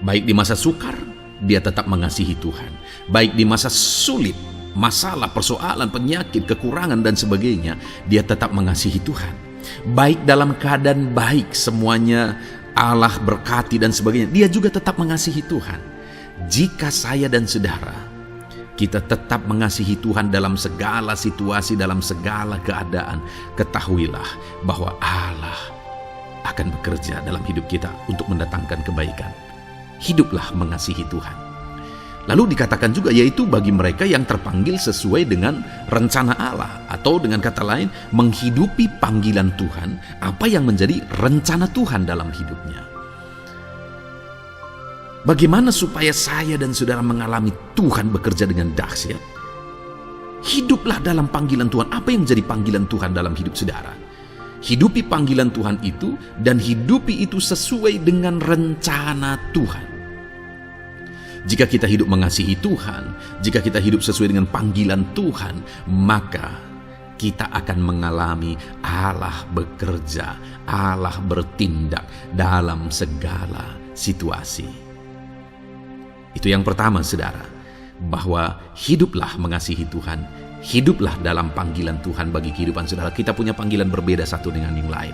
Baik di masa sukar, dia tetap mengasihi Tuhan. Baik di masa sulit, masalah, persoalan, penyakit, kekurangan, dan sebagainya, dia tetap mengasihi Tuhan. Baik dalam keadaan baik, semuanya Allah berkati dan sebagainya, dia juga tetap mengasihi Tuhan. Jika saya dan saudara, kita tetap mengasihi Tuhan dalam segala situasi, dalam segala keadaan, ketahuilah bahwa Allah akan bekerja dalam hidup kita untuk mendatangkan kebaikan. Hiduplah mengasihi Tuhan. Lalu dikatakan juga, yaitu bagi mereka yang terpanggil sesuai dengan rencana Allah, atau dengan kata lain, menghidupi panggilan Tuhan, apa yang menjadi rencana Tuhan dalam hidupnya. Bagaimana supaya saya dan saudara mengalami Tuhan bekerja dengan dahsyat? Hiduplah dalam panggilan Tuhan. Apa yang menjadi panggilan Tuhan dalam hidup saudara? Hidupi panggilan Tuhan itu, dan hidupi itu sesuai dengan rencana Tuhan. Jika kita hidup mengasihi Tuhan, jika kita hidup sesuai dengan panggilan Tuhan, maka kita akan mengalami Allah bekerja, Allah bertindak dalam segala situasi. Itu yang pertama, saudara, bahwa hiduplah mengasihi Tuhan, hiduplah dalam panggilan Tuhan bagi kehidupan saudara. Kita punya panggilan berbeda satu dengan yang lain.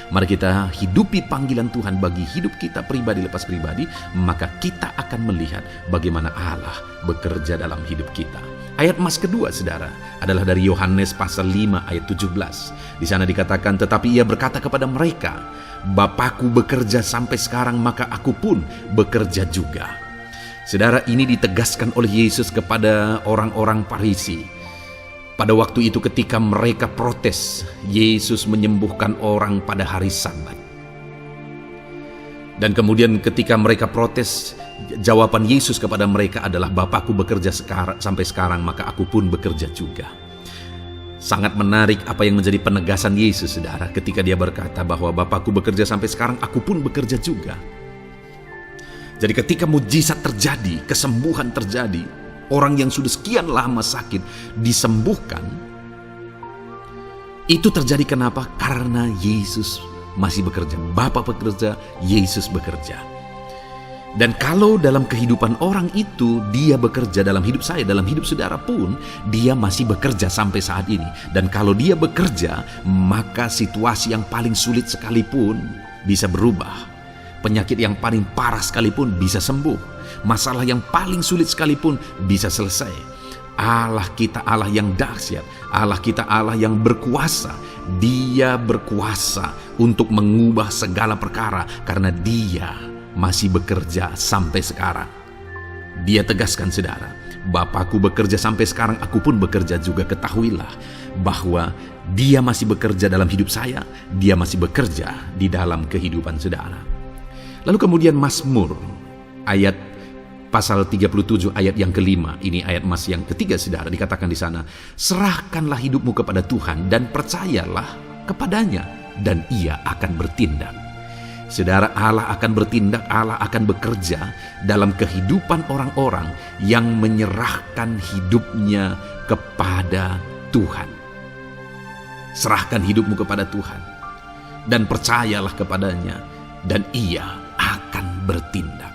Mari kita hidupi panggilan Tuhan bagi hidup kita pribadi lepas pribadi, maka kita akan melihat bagaimana Allah bekerja dalam hidup kita. Ayat emas kedua, saudara, adalah dari Yohanes pasal 5 ayat 17. Di sana dikatakan, tetapi ia berkata kepada mereka, Bapakku bekerja sampai sekarang, maka aku pun bekerja juga. Saudara, ini ditegaskan oleh Yesus kepada orang-orang Farisi. Pada waktu itu ketika mereka protes, Yesus menyembuhkan orang pada hari Sabat. Dan kemudian ketika mereka protes, jawaban Yesus kepada mereka adalah, Bapakku bekerja sampai sekarang, maka aku pun bekerja juga. Sangat menarik apa yang menjadi penegasan Yesus, saudara, ketika dia berkata bahwa Bapakku bekerja sampai sekarang, aku pun bekerja juga. Jadi ketika mujizat terjadi, kesembuhan terjadi, orang yang sudah sekian lama sakit disembuhkan, itu terjadi kenapa? Karena Yesus masih bekerja. Bapa bekerja, Yesus bekerja.
Dan kalau dalam kehidupan orang itu dia bekerja, dalam hidup saya, dalam hidup saudara pun, dia masih bekerja sampai saat ini. Dan kalau dia bekerja, maka situasi yang paling sulit sekalipun bisa berubah. Penyakit yang paling parah sekalipun bisa sembuh. Masalah yang paling sulit sekalipun bisa selesai. Allah kita Allah yang dahsyat, Allah kita Allah yang berkuasa. Dia berkuasa untuk mengubah segala perkara karena dia masih bekerja sampai sekarang. Dia tegaskan, saudara, Bapakku bekerja sampai sekarang, aku pun bekerja juga. Ketahuilah bahwa dia masih bekerja dalam hidup saya, dia masih bekerja di dalam kehidupan saudara. Lalu kemudian Mazmur ayat pasal 37 ayat yang kelima, ini ayat Mas yang ketiga saudara, dikatakan di sana, serahkanlah hidupmu kepada Tuhan dan percayalah kepadanya dan ia akan bertindak. Saudara, Allah akan bertindak, Allah akan bekerja dalam kehidupan orang-orang yang menyerahkan hidupnya kepada Tuhan. Serahkan hidupmu kepada Tuhan dan percayalah kepadanya dan ia akan bertindak.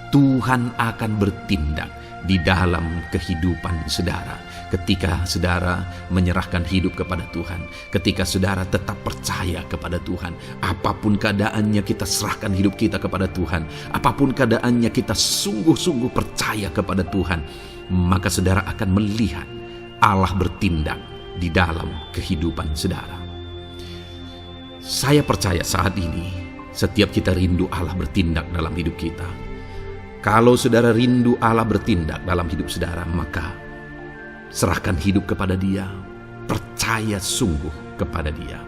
Tuhan akan bertindak di dalam kehidupan saudara. Ketika saudara menyerahkan hidup kepada Tuhan, ketika saudara tetap percaya kepada Tuhan, apapun keadaannya kita serahkan hidup kita kepada Tuhan, apapun keadaannya kita sungguh-sungguh percaya kepada Tuhan, maka saudara akan melihat Allah bertindak di dalam kehidupan saudara. Saya percaya saat ini setiap kita rindu Allah bertindak dalam hidup kita. Kalau saudara rindu Allah bertindak dalam hidup saudara, maka serahkan hidup kepada Dia, percaya sungguh kepada Dia.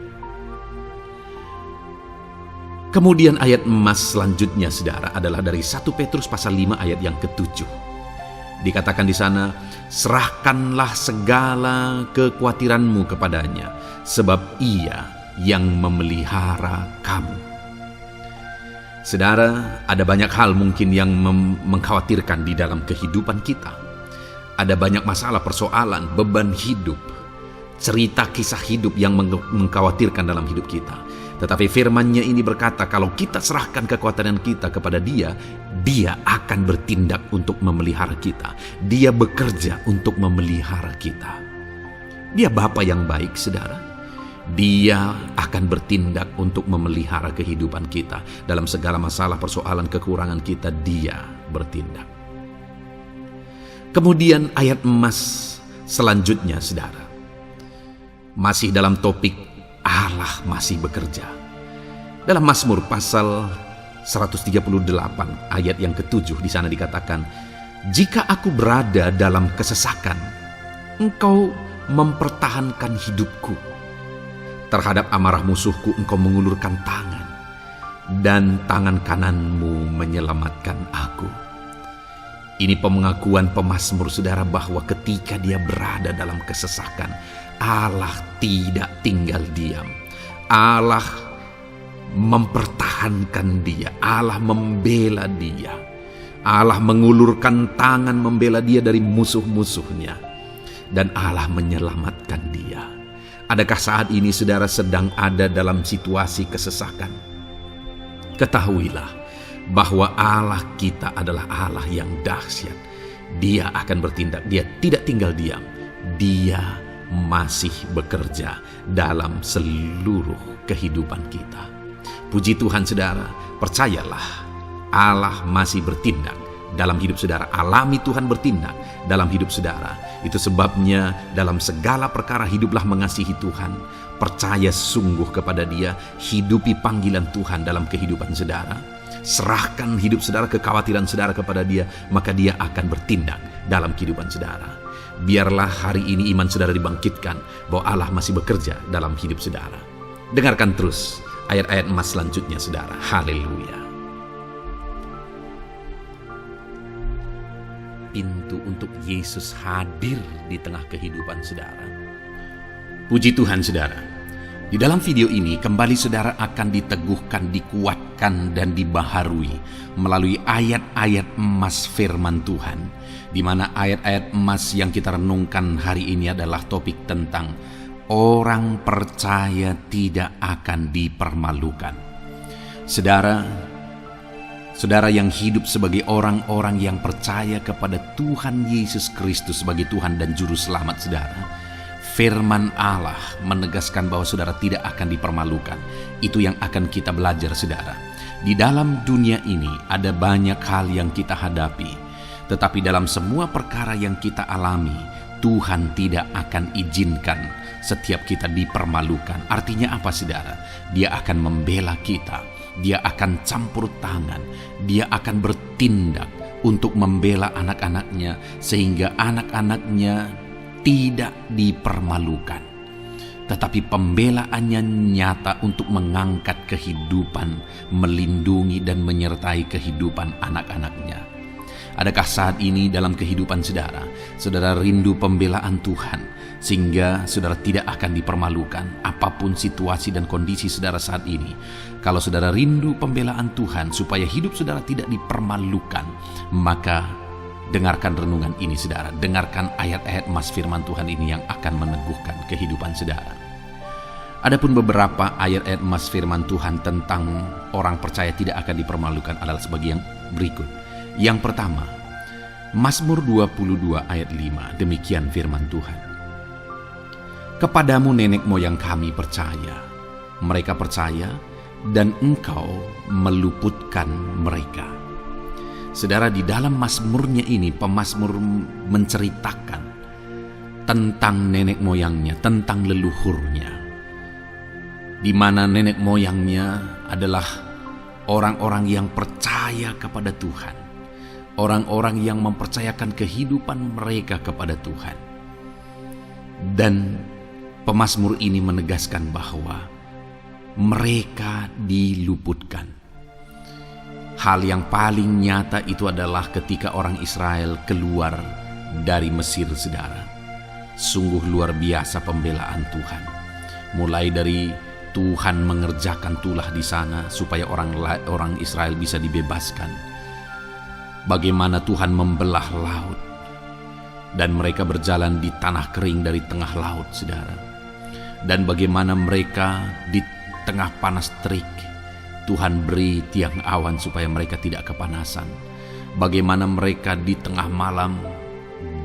Kemudian ayat emas selanjutnya saudara adalah dari 1 Petrus pasal 5 ayat yang ke-7. Dikatakan di sana, serahkanlah segala kekhawatiranmu kepadanya, sebab Ia yang memelihara kamu. Saudara, ada banyak hal mungkin yang mengkhawatirkan di dalam kehidupan kita. Ada banyak masalah, persoalan, beban hidup, cerita kisah hidup yang mengkhawatirkan dalam hidup kita. Tetapi firman-Nya ini berkata, kalau kita serahkan kekhawatiran kita kepada Dia, Dia akan bertindak untuk memelihara kita. Dia bekerja untuk memelihara kita. Dia Bapa yang baik, saudara. Dia akan bertindak untuk memelihara kehidupan kita. Dalam segala masalah, persoalan, kekurangan kita, Dia bertindak. Kemudian ayat emas selanjutnya saudara, masih dalam topik Allah masih bekerja. Dalam Mazmur pasal 138 ayat yang ke-7 di sana dikatakan, jika aku berada dalam kesesakan, Engkau mempertahankan hidupku. Terhadap amarah musuhku Engkau mengulurkan tangan, dan tangan kananmu menyelamatkan aku. Ini pengakuan pemazmur saudara bahwa ketika dia berada dalam kesesakan, Allah tidak tinggal diam. Allah mempertahankan dia, Allah membela dia. Allah mengulurkan tangan membela dia dari musuh-musuhnya, dan Allah menyelamatkan dia. Adakah saat ini saudara sedang ada dalam situasi kesesakan? Ketahuilah bahwa Allah kita adalah Allah yang dahsyat. Dia akan bertindak, Dia tidak tinggal diam. Dia masih bekerja dalam seluruh kehidupan kita. Puji Tuhan saudara, percayalah Allah masih bertindak dalam hidup saudara. Alami Tuhan bertindak dalam hidup saudara. Itu sebabnya dalam segala perkara hiduplah mengasihi Tuhan. Percaya sungguh kepada Dia, hidupi panggilan Tuhan dalam kehidupan saudara. Serahkan hidup saudara, kekhawatiran saudara kepada Dia, maka Dia akan bertindak dalam kehidupan saudara. Biarlah hari ini iman saudara dibangkitkan bahwa Allah masih bekerja dalam hidup saudara. Dengarkan terus ayat-ayat emas selanjutnya saudara. Haleluya. Pintu untuk Yesus hadir di tengah kehidupan saudara. Puji Tuhan saudara. Di dalam video ini kembali saudara akan diteguhkan, dikuatkan dan dibaharui melalui ayat-ayat emas firman Tuhan, di mana ayat-ayat emas yang kita renungkan hari ini adalah topik tentang orang percaya tidak akan dipermalukan. Saudara,
Saudara yang hidup sebagai orang-orang yang percaya kepada Tuhan Yesus Kristus sebagai Tuhan dan Juru Selamat saudara, firman Allah menegaskan bahwa saudara tidak akan dipermalukan. Itu yang akan kita belajar saudara. Di dalam dunia ini ada banyak hal yang kita hadapi, tetapi dalam semua perkara yang kita alami, Tuhan tidak akan izinkan setiap kita dipermalukan. Artinya apa saudara? Dia akan membela kita. Dia akan campur tangan, dia akan bertindak untuk membela anak-anaknya sehingga anak-anaknya tidak dipermalukan. Tetapi pembelaannya nyata untuk mengangkat kehidupan, melindungi dan menyertai kehidupan anak-anaknya. Adakah saat ini dalam kehidupan saudara, saudara rindu pembelaan Tuhan sehingga saudara tidak akan dipermalukan apapun situasi dan kondisi saudara saat ini? Kalau saudara rindu pembelaan Tuhan supaya hidup saudara tidak dipermalukan, maka dengarkan renungan ini saudara, dengarkan ayat-ayat emas firman Tuhan ini yang akan meneguhkan kehidupan saudara. Adapun beberapa ayat-ayat emas firman Tuhan tentang orang percaya tidak akan dipermalukan adalah sebagai yang berikut. Yang pertama, Mazmur 22 ayat 5, demikian firman Tuhan. Kepadamu nenek moyang kami percaya, mereka percaya dan engkau meluputkan mereka. Saudara, di dalam mazmurnya ini, pemazmur menceritakan tentang nenek moyangnya, tentang leluhurnya, di mana nenek moyangnya adalah orang-orang yang percaya kepada Tuhan, orang-orang yang mempercayakan kehidupan mereka kepada Tuhan. Dan pemazmur ini menegaskan bahwa mereka diluputkan. Hal yang paling nyata itu adalah ketika orang Israel keluar dari Mesir saudara. Sungguh luar biasa pembelaan Tuhan. Mulai dari Tuhan mengerjakan tulah di sana supaya orang Israel bisa dibebaskan. Bagaimana Tuhan membelah laut dan mereka berjalan di tanah kering dari tengah laut saudara. Dan bagaimana mereka di tengah panas terik Tuhan beri tiang awan supaya mereka tidak kepanasan. Bagaimana mereka di tengah malam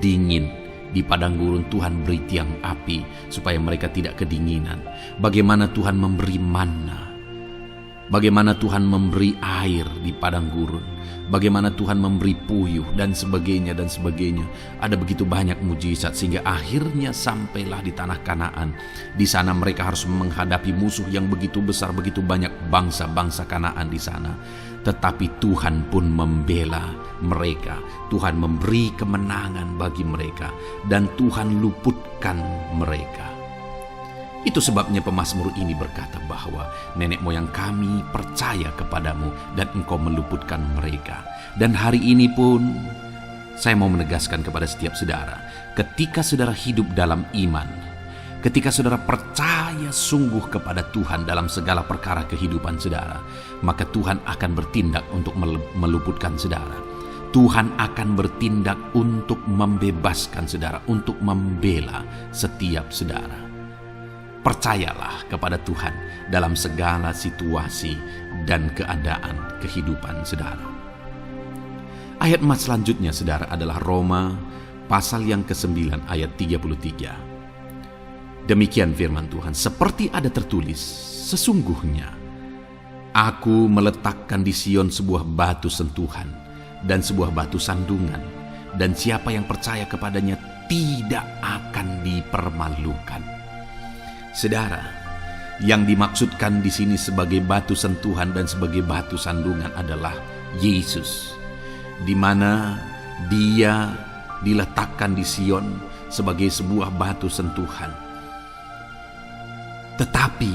dingin di padang gurun Tuhan beri tiang api supaya mereka tidak kedinginan. Bagaimana Tuhan memberi manna, bagaimana Tuhan memberi air di padang gurun, bagaimana Tuhan memberi puyuh dan sebagainya dan sebagainya. Ada begitu banyak mujizat sehingga akhirnya sampailah di tanah Kanaan. Di sana mereka harus menghadapi musuh yang begitu besar, begitu banyak bangsa-bangsa Kanaan di sana. Tetapi Tuhan pun membela mereka. Tuhan memberi kemenangan bagi mereka dan Tuhan luputkan mereka. Itu sebabnya pemazmur ini berkata bahwa nenek moyang kami percaya kepadamu dan engkau meluputkan mereka. Dan hari ini pun saya mau menegaskan kepada setiap saudara, ketika saudara hidup dalam iman, ketika saudara percaya sungguh kepada Tuhan dalam segala perkara kehidupan saudara, maka Tuhan akan bertindak untuk meluputkan saudara. Tuhan akan bertindak untuk membebaskan saudara, untuk membela setiap saudara. Percayalah kepada Tuhan dalam segala situasi dan keadaan kehidupan saudara. Ayat emas selanjutnya saudara adalah Roma pasal yang ke-9 ayat 33. Demikian firman Tuhan, seperti ada tertulis, sesungguhnya aku meletakkan di Sion sebuah batu sentuhan dan sebuah batu sandungan, dan siapa yang percaya kepadanya tidak akan dipermalukan. Saudara, yang dimaksudkan di sini sebagai batu sentuhan dan sebagai batu sandungan adalah Yesus, di mana Dia diletakkan di Sion sebagai sebuah batu sentuhan. Tetapi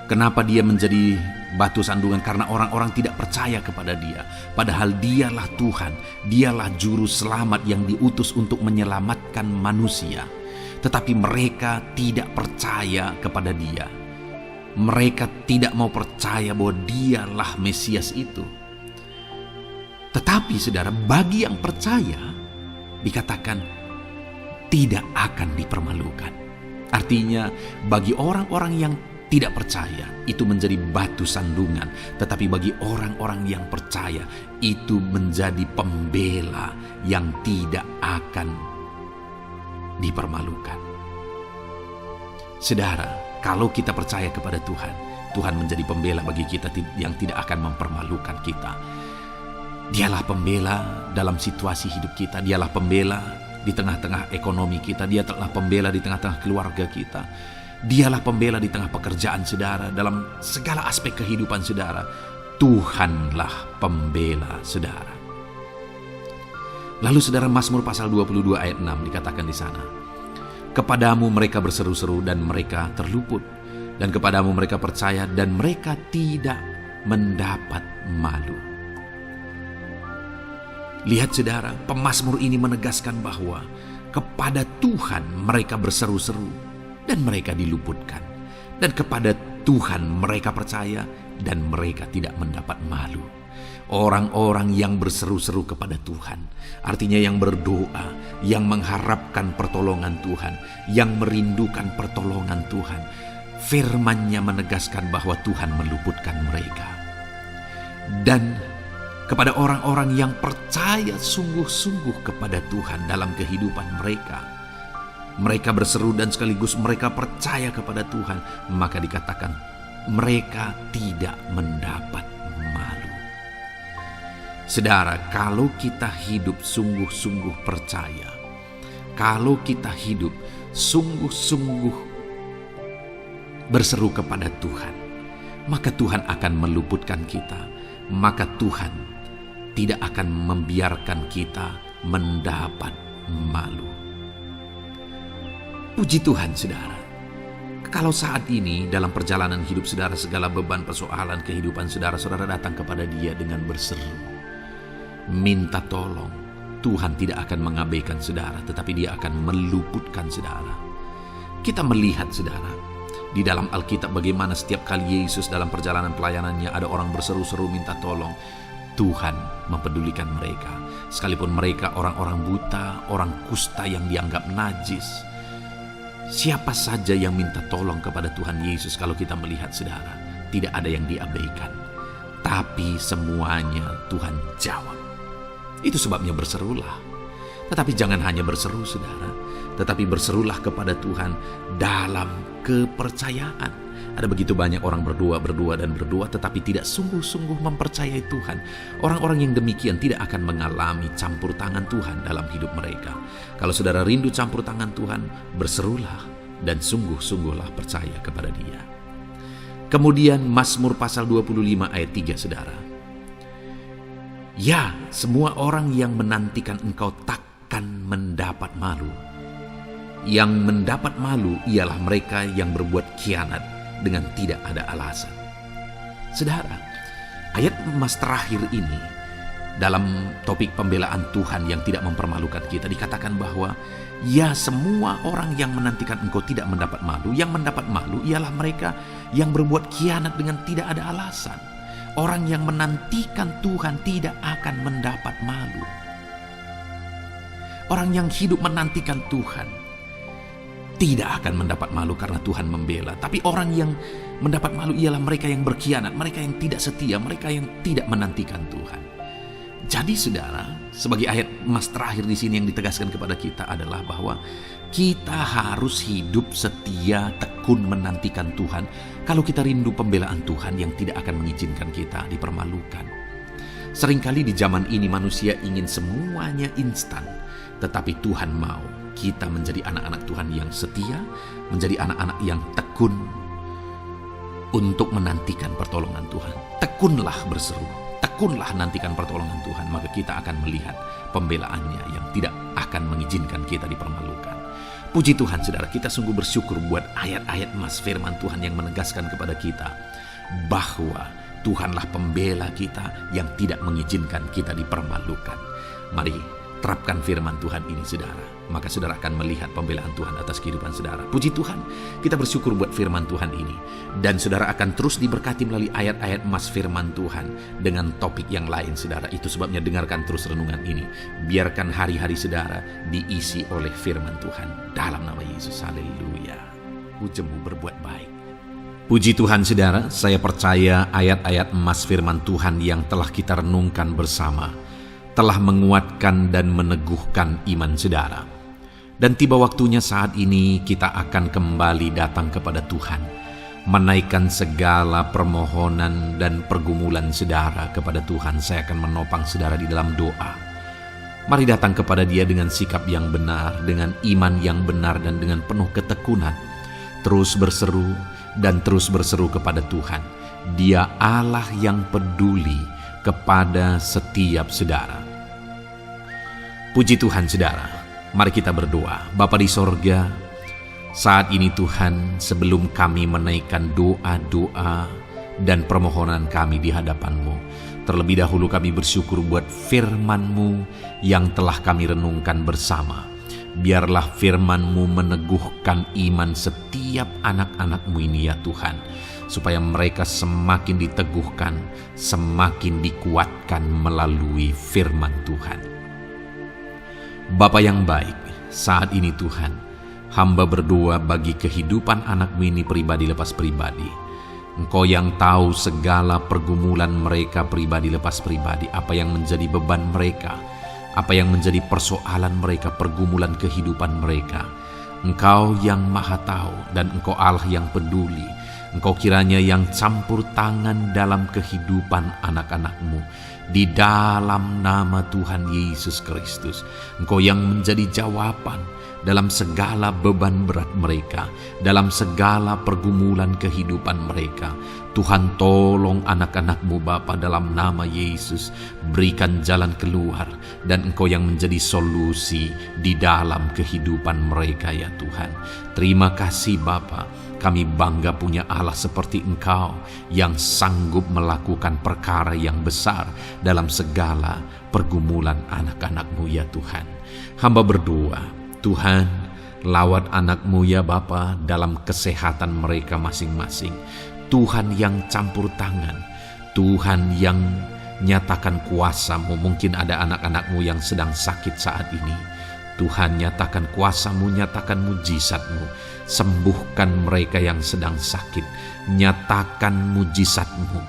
kenapa Dia menjadi batu sandungan? Karena orang-orang tidak percaya kepada Dia, padahal Dialah Tuhan, Dialah juru selamat yang diutus untuk menyelamatkan manusia. Tetapi mereka tidak percaya kepada Dia. Mereka tidak mau percaya bahwa Dialah Mesias itu. Tetapi saudara, bagi yang percaya dikatakan tidak akan dipermalukan. Artinya bagi orang-orang yang
tidak percaya itu menjadi batu sandungan, tetapi bagi orang-orang yang percaya itu menjadi pembela yang tidak akan dipermalukan. Saudara, kalau kita percaya kepada Tuhan, Tuhan menjadi pembela bagi kita yang tidak akan mempermalukan kita. Dialah pembela dalam situasi hidup kita, dialah pembela di tengah-tengah ekonomi kita, dia telah pembela di tengah-tengah keluarga kita, dialah pembela di tengah pekerjaan saudara, dalam segala aspek kehidupan saudara. Tuhanlah pembela saudara. Lalu saudara, Mazmur pasal 22 ayat 6 dikatakan di sana, kepadamu mereka berseru-seru dan mereka terluput, dan kepadamu mereka percaya dan mereka tidak mendapat malu. Lihat saudara, pemazmur ini menegaskan bahwa kepada Tuhan mereka berseru-seru dan mereka diluputkan. Dan kepada Tuhan mereka percaya dan mereka tidak mendapat malu. Orang-orang yang berseru-seru kepada Tuhan, artinya yang berdoa, yang mengharapkan pertolongan Tuhan, yang merindukan pertolongan Tuhan, firman-Nya menegaskan bahwa Tuhan meluputkan mereka. Dan kepada orang-orang yang percaya sungguh-sungguh kepada Tuhan dalam kehidupan mereka, mereka berseru dan sekaligus mereka percaya kepada Tuhan, maka dikatakan mereka tidak mendapat malu. Saudara, kalau kita hidup sungguh-sungguh percaya, kalau kita hidup sungguh-sungguh berseru kepada Tuhan, maka Tuhan akan meluputkan kita, maka Tuhan tidak akan membiarkan kita mendapat malu. Puji Tuhan saudara, kalau saat ini dalam perjalanan hidup saudara, segala beban persoalan kehidupan saudara, saudara datang kepada Dia dengan berseru, minta tolong, Tuhan tidak akan mengabaikan saudara, tetapi Dia akan meluputkan saudara. Kita melihat saudara, di dalam Alkitab bagaimana setiap kali Yesus dalam perjalanan pelayanannya ada orang berseru-seru minta tolong, Tuhan mempedulikan mereka. Sekalipun mereka orang-orang buta, orang kusta yang dianggap najis. Siapa saja yang minta tolong kepada Tuhan Yesus, kalau kita melihat saudara, tidak ada yang diabaikan. Tapi semuanya Tuhan jawab. Itu sebabnya berserulah. Tetapi jangan hanya berseru saudara, tetapi berserulah kepada Tuhan dalam kepercayaan. Ada begitu banyak orang berdoa, tetapi tidak sungguh-sungguh mempercayai Tuhan. Orang-orang yang demikian tidak akan mengalami campur tangan Tuhan dalam hidup mereka. Kalau saudara rindu campur tangan Tuhan, berserulah dan sungguh-sungguhlah percaya kepada Dia. Kemudian Mazmur pasal 25 ayat 3 saudara. Ya, semua orang yang menantikan Engkau takkan mendapat malu. Yang mendapat malu ialah mereka yang berbuat khianat dengan tidak ada alasan. Saudara, ayat emas terakhir ini dalam topik pembelaan Tuhan yang tidak mempermalukan kita, dikatakan bahwa ya, semua orang yang menantikan Engkau tidak mendapat malu. Yang mendapat malu ialah mereka yang berbuat khianat dengan tidak ada alasan. Orang yang menantikan Tuhan tidak akan mendapat malu. Orang yang hidup menantikan Tuhan tidak akan mendapat malu karena Tuhan membela. Tapi orang yang mendapat malu ialah mereka yang berkhianat, mereka yang tidak setia, mereka yang tidak menantikan Tuhan. Jadi saudara, sebagai ayat emas terakhir di sini yang ditegaskan kepada kita adalah bahwa kita harus hidup setia, tekun menantikan Tuhan. Kalau kita rindu pembelaan Tuhan yang tidak akan mengizinkan kita dipermalukan. Seringkali di zaman ini manusia ingin semuanya instan, tetapi Tuhan mau kita menjadi anak-anak Tuhan yang setia, menjadi anak-anak yang tekun untuk menantikan pertolongan Tuhan. Tekunlah berseru, tekunlah nantikan pertolongan Tuhan, maka kita akan melihat pembelaannya yang tidak akan mengizinkan kita dipermalukan. Puji Tuhan saudara, kita sungguh bersyukur buat ayat-ayat emas firman Tuhan yang menegaskan kepada kita bahwa Tuhanlah pembela kita yang tidak mengizinkan kita dipermalukan. Mari terapkan firman Tuhan ini saudara, maka saudara akan melihat pembelaan Tuhan atas kehidupan saudara. Puji Tuhan, kita bersyukur buat firman Tuhan ini. Dan saudara akan terus diberkati melalui ayat-ayat emas firman Tuhan dengan topik yang lain saudara. Itu sebabnya dengarkan terus renungan ini. Biarkan hari-hari saudara diisi oleh firman Tuhan. Dalam nama Yesus, haleluya. Ujungmu berbuat baik.
Puji Tuhan saudara, saya percaya ayat-ayat emas firman Tuhan yang telah kita renungkan bersama telah menguatkan dan meneguhkan iman saudara. Dan tiba waktunya saat ini kita akan kembali datang kepada Tuhan, menaikkan segala permohonan dan pergumulan saudara kepada Tuhan. Saya akan menopang saudara di dalam doa. Mari datang kepada Dia dengan sikap yang benar, dengan iman yang benar dan dengan penuh ketekunan. Terus berseru dan terus berseru kepada Tuhan. Dia Allah yang peduli kepada setiap saudara. Puji Tuhan saudara, mari kita berdoa. Bapa di sorga, saat ini Tuhan, sebelum kami menaikkan doa-doa dan permohonan kami di hadapan-Mu, terlebih dahulu kami bersyukur buat firman-Mu yang telah kami renungkan bersama. Biarlah firman-Mu meneguhkan iman setiap anak-anak-Mu ini ya Tuhan, supaya mereka semakin diteguhkan, semakin dikuatkan melalui firman Tuhan. Bapa yang baik, saat ini Tuhan, hamba berdoa bagi kehidupan anak-Mu ini pribadi lepas pribadi. Engkau yang tahu segala pergumulan mereka pribadi lepas pribadi, apa yang menjadi beban mereka, apa yang menjadi persoalan mereka, pergumulan kehidupan mereka. Engkau yang maha tahu dan Engkau Allah yang peduli. Engkau kiranya yang campur tangan dalam kehidupan anak-anak-Mu. Di dalam nama Tuhan Yesus Kristus, Engkau yang menjadi jawaban dalam segala beban berat mereka, dalam segala pergumulan kehidupan mereka. Tuhan, tolong anak-anak-Mu Bapa, dalam nama Yesus. Berikan jalan keluar dan Engkau yang menjadi solusi di dalam kehidupan mereka ya Tuhan. Terima kasih Bapa, kami bangga punya Allah seperti Engkau yang sanggup melakukan perkara yang besar dalam segala pergumulan anak-anak-Mu ya Tuhan. Hamba berdoa, Tuhan, lawat anak-Mu ya Bapa dalam kesehatan mereka masing-masing. Tuhan yang campur tangan, Tuhan yang nyatakan kuasa-Mu. Mungkin ada anak-anak-Mu yang sedang sakit saat ini. Tuhan, nyatakan kuasa-Mu, nyatakan mujizat-Mu. Sembuhkan mereka yang sedang sakit. Nyatakan mujizat-Mu.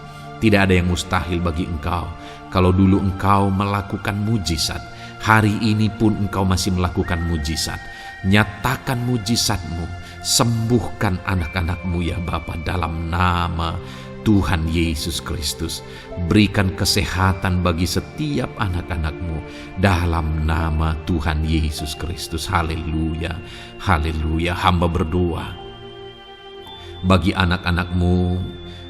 Tidak ada yang mustahil bagi Engkau. Kalau dulu Engkau melakukan mujizat, hari ini pun Engkau masih melakukan mujizat. Nyatakan mujizat-Mu, sembuhkan anak-anak-Mu ya Bapa dalam nama Tuhan Yesus Kristus. Berikan kesehatan bagi setiap anak-anak-Mu dalam nama Tuhan Yesus Kristus. Haleluya, haleluya. Hamba berdoa bagi anak-anak-Mu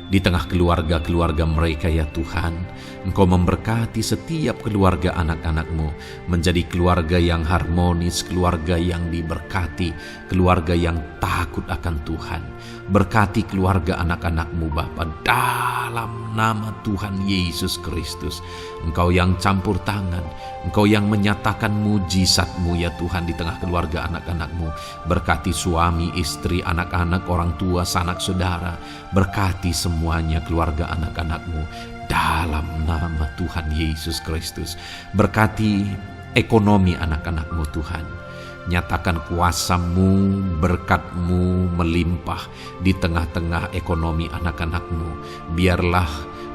di tengah keluarga-keluarga mereka ya Tuhan. Engkau memberkati setiap keluarga anak-anak-Mu menjadi keluarga yang harmonis, keluarga yang diberkati, keluarga yang takut akan Tuhan. Berkati keluarga anak-anak-Mu Bapa dalam nama Tuhan Yesus Kristus. Engkau yang campur tangan, Engkau yang menyatakan mujizat-Mu ya Tuhan di tengah keluarga anak-anak-Mu. Berkati suami, istri, anak-anak, orang tua, sanak saudara. Berkati semuanya keluarga anak-anak-Mu dalam nama Tuhan Yesus Kristus. Berkati ekonomi anak-anak-Mu Tuhan. Nyatakan kuasa-Mu, berkat-Mu melimpah di tengah-tengah ekonomi anak-anak-Mu. Biarlah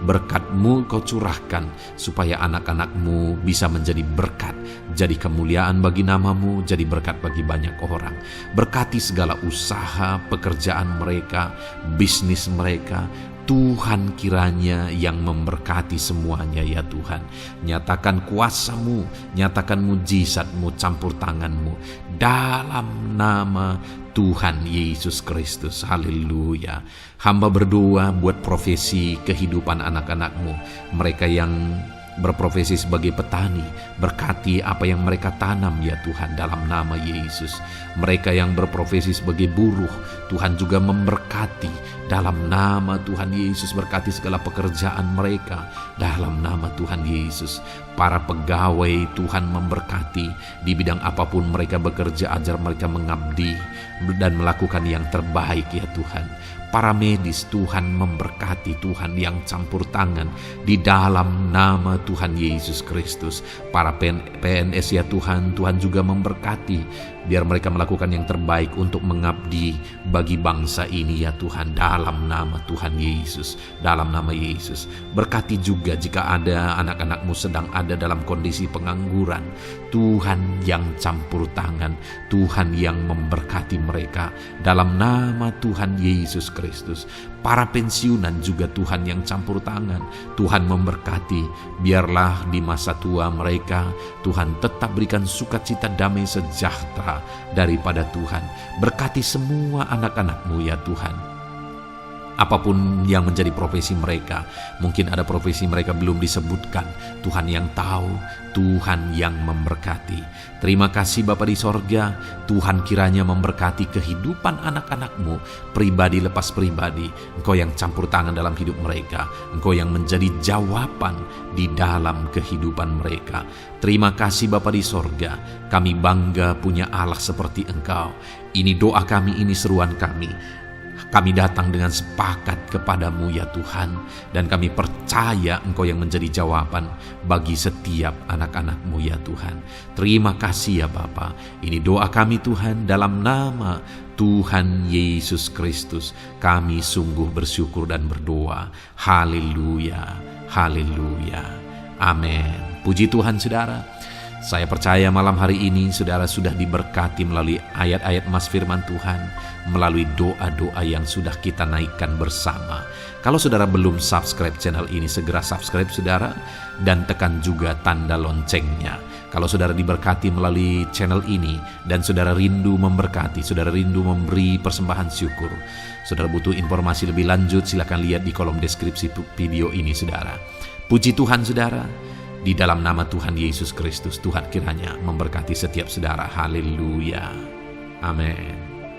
berkat-Mu Kau curahkan supaya anak-anak-Mu bisa menjadi berkat, jadi kemuliaan bagi nama-Mu, jadi berkat bagi banyak orang. Berkati segala usaha, pekerjaan mereka, bisnis mereka. Tuhan kiranya yang memberkati semuanya ya Tuhan. Nyatakan kuasa-Mu, nyatakan mujizat-Mu, campur tangan-Mu dalam nama Tuhan Yesus Kristus. Haleluya. Hamba berdoa buat profesi kehidupan anak-anak-Mu, mereka yang berprofesi sebagai petani. Berkati apa yang mereka tanam ya Tuhan dalam nama Yesus. Mereka yang berprofesi sebagai buruh, Tuhan juga memberkati dalam nama Tuhan Yesus. Berkati segala pekerjaan mereka dalam nama Tuhan Yesus. Para pegawai Tuhan memberkati di bidang apapun mereka bekerja, ajar mereka mengabdi dan melakukan yang terbaik ya Tuhan.
para medis, Tuhan memberkati, Tuhan yang campur tangan di dalam nama Tuhan Yesus Kristus. Para PNS ya Tuhan, Tuhan juga memberkati, biar mereka melakukan yang terbaik untuk mengabdi bagi bangsa ini ya Tuhan, dalam nama Tuhan Yesus, dalam nama Yesus. Berkati juga jika ada anak-anak-Mu sedang ada dalam kondisi pengangguran, Tuhan yang campur tangan, Tuhan yang memberkati mereka dalam nama Tuhan Yesus Kristus. Para pensiunan juga Tuhan yang campur tangan, Tuhan memberkati, biarlah di masa tua mereka Tuhan tetap berikan sukacita, damai sejahtera daripada Tuhan. Berkati semua anak-anak-Mu ya Tuhan, apapun yang menjadi profesi mereka. Mungkin ada profesi mereka belum disebutkan, Tuhan yang tahu, Tuhan yang memberkati. Terima kasih Bapa di sorga, Tuhan kiranya memberkati kehidupan anak-anak-Mu, pribadi lepas pribadi. Engkau yang campur tangan dalam hidup mereka, Engkau yang menjadi jawaban di dalam kehidupan mereka. Terima kasih Bapa di sorga, kami bangga punya Allah seperti Engkau. Ini doa kami, ini seruan kami. Kami datang dengan sepakat kepadamu ya Tuhan, dan kami percaya Engkau yang menjadi jawaban bagi setiap anak-anak-Mu ya Tuhan. Terima kasih ya Bapa. Ini doa kami Tuhan, dalam nama Tuhan Yesus Kristus. Kami sungguh bersyukur dan berdoa. Haleluya, haleluya, amin. Puji Tuhan saudara. Saya percaya malam hari ini saudara sudah diberkati melalui ayat-ayat Mas firman Tuhan, melalui doa-doa yang sudah kita naikkan bersama. Kalau saudara belum subscribe channel ini, segera subscribe saudara, dan tekan juga tanda loncengnya. Kalau saudara diberkati melalui channel ini, dan saudara rindu memberkati, saudara rindu memberi persembahan syukur, saudara butuh informasi lebih lanjut, silakan lihat di kolom deskripsi video ini saudara. Puji Tuhan saudara. Di dalam nama Tuhan Yesus Kristus, Tuhan kiranya memberkati setiap saudara. Haleluya. Amin.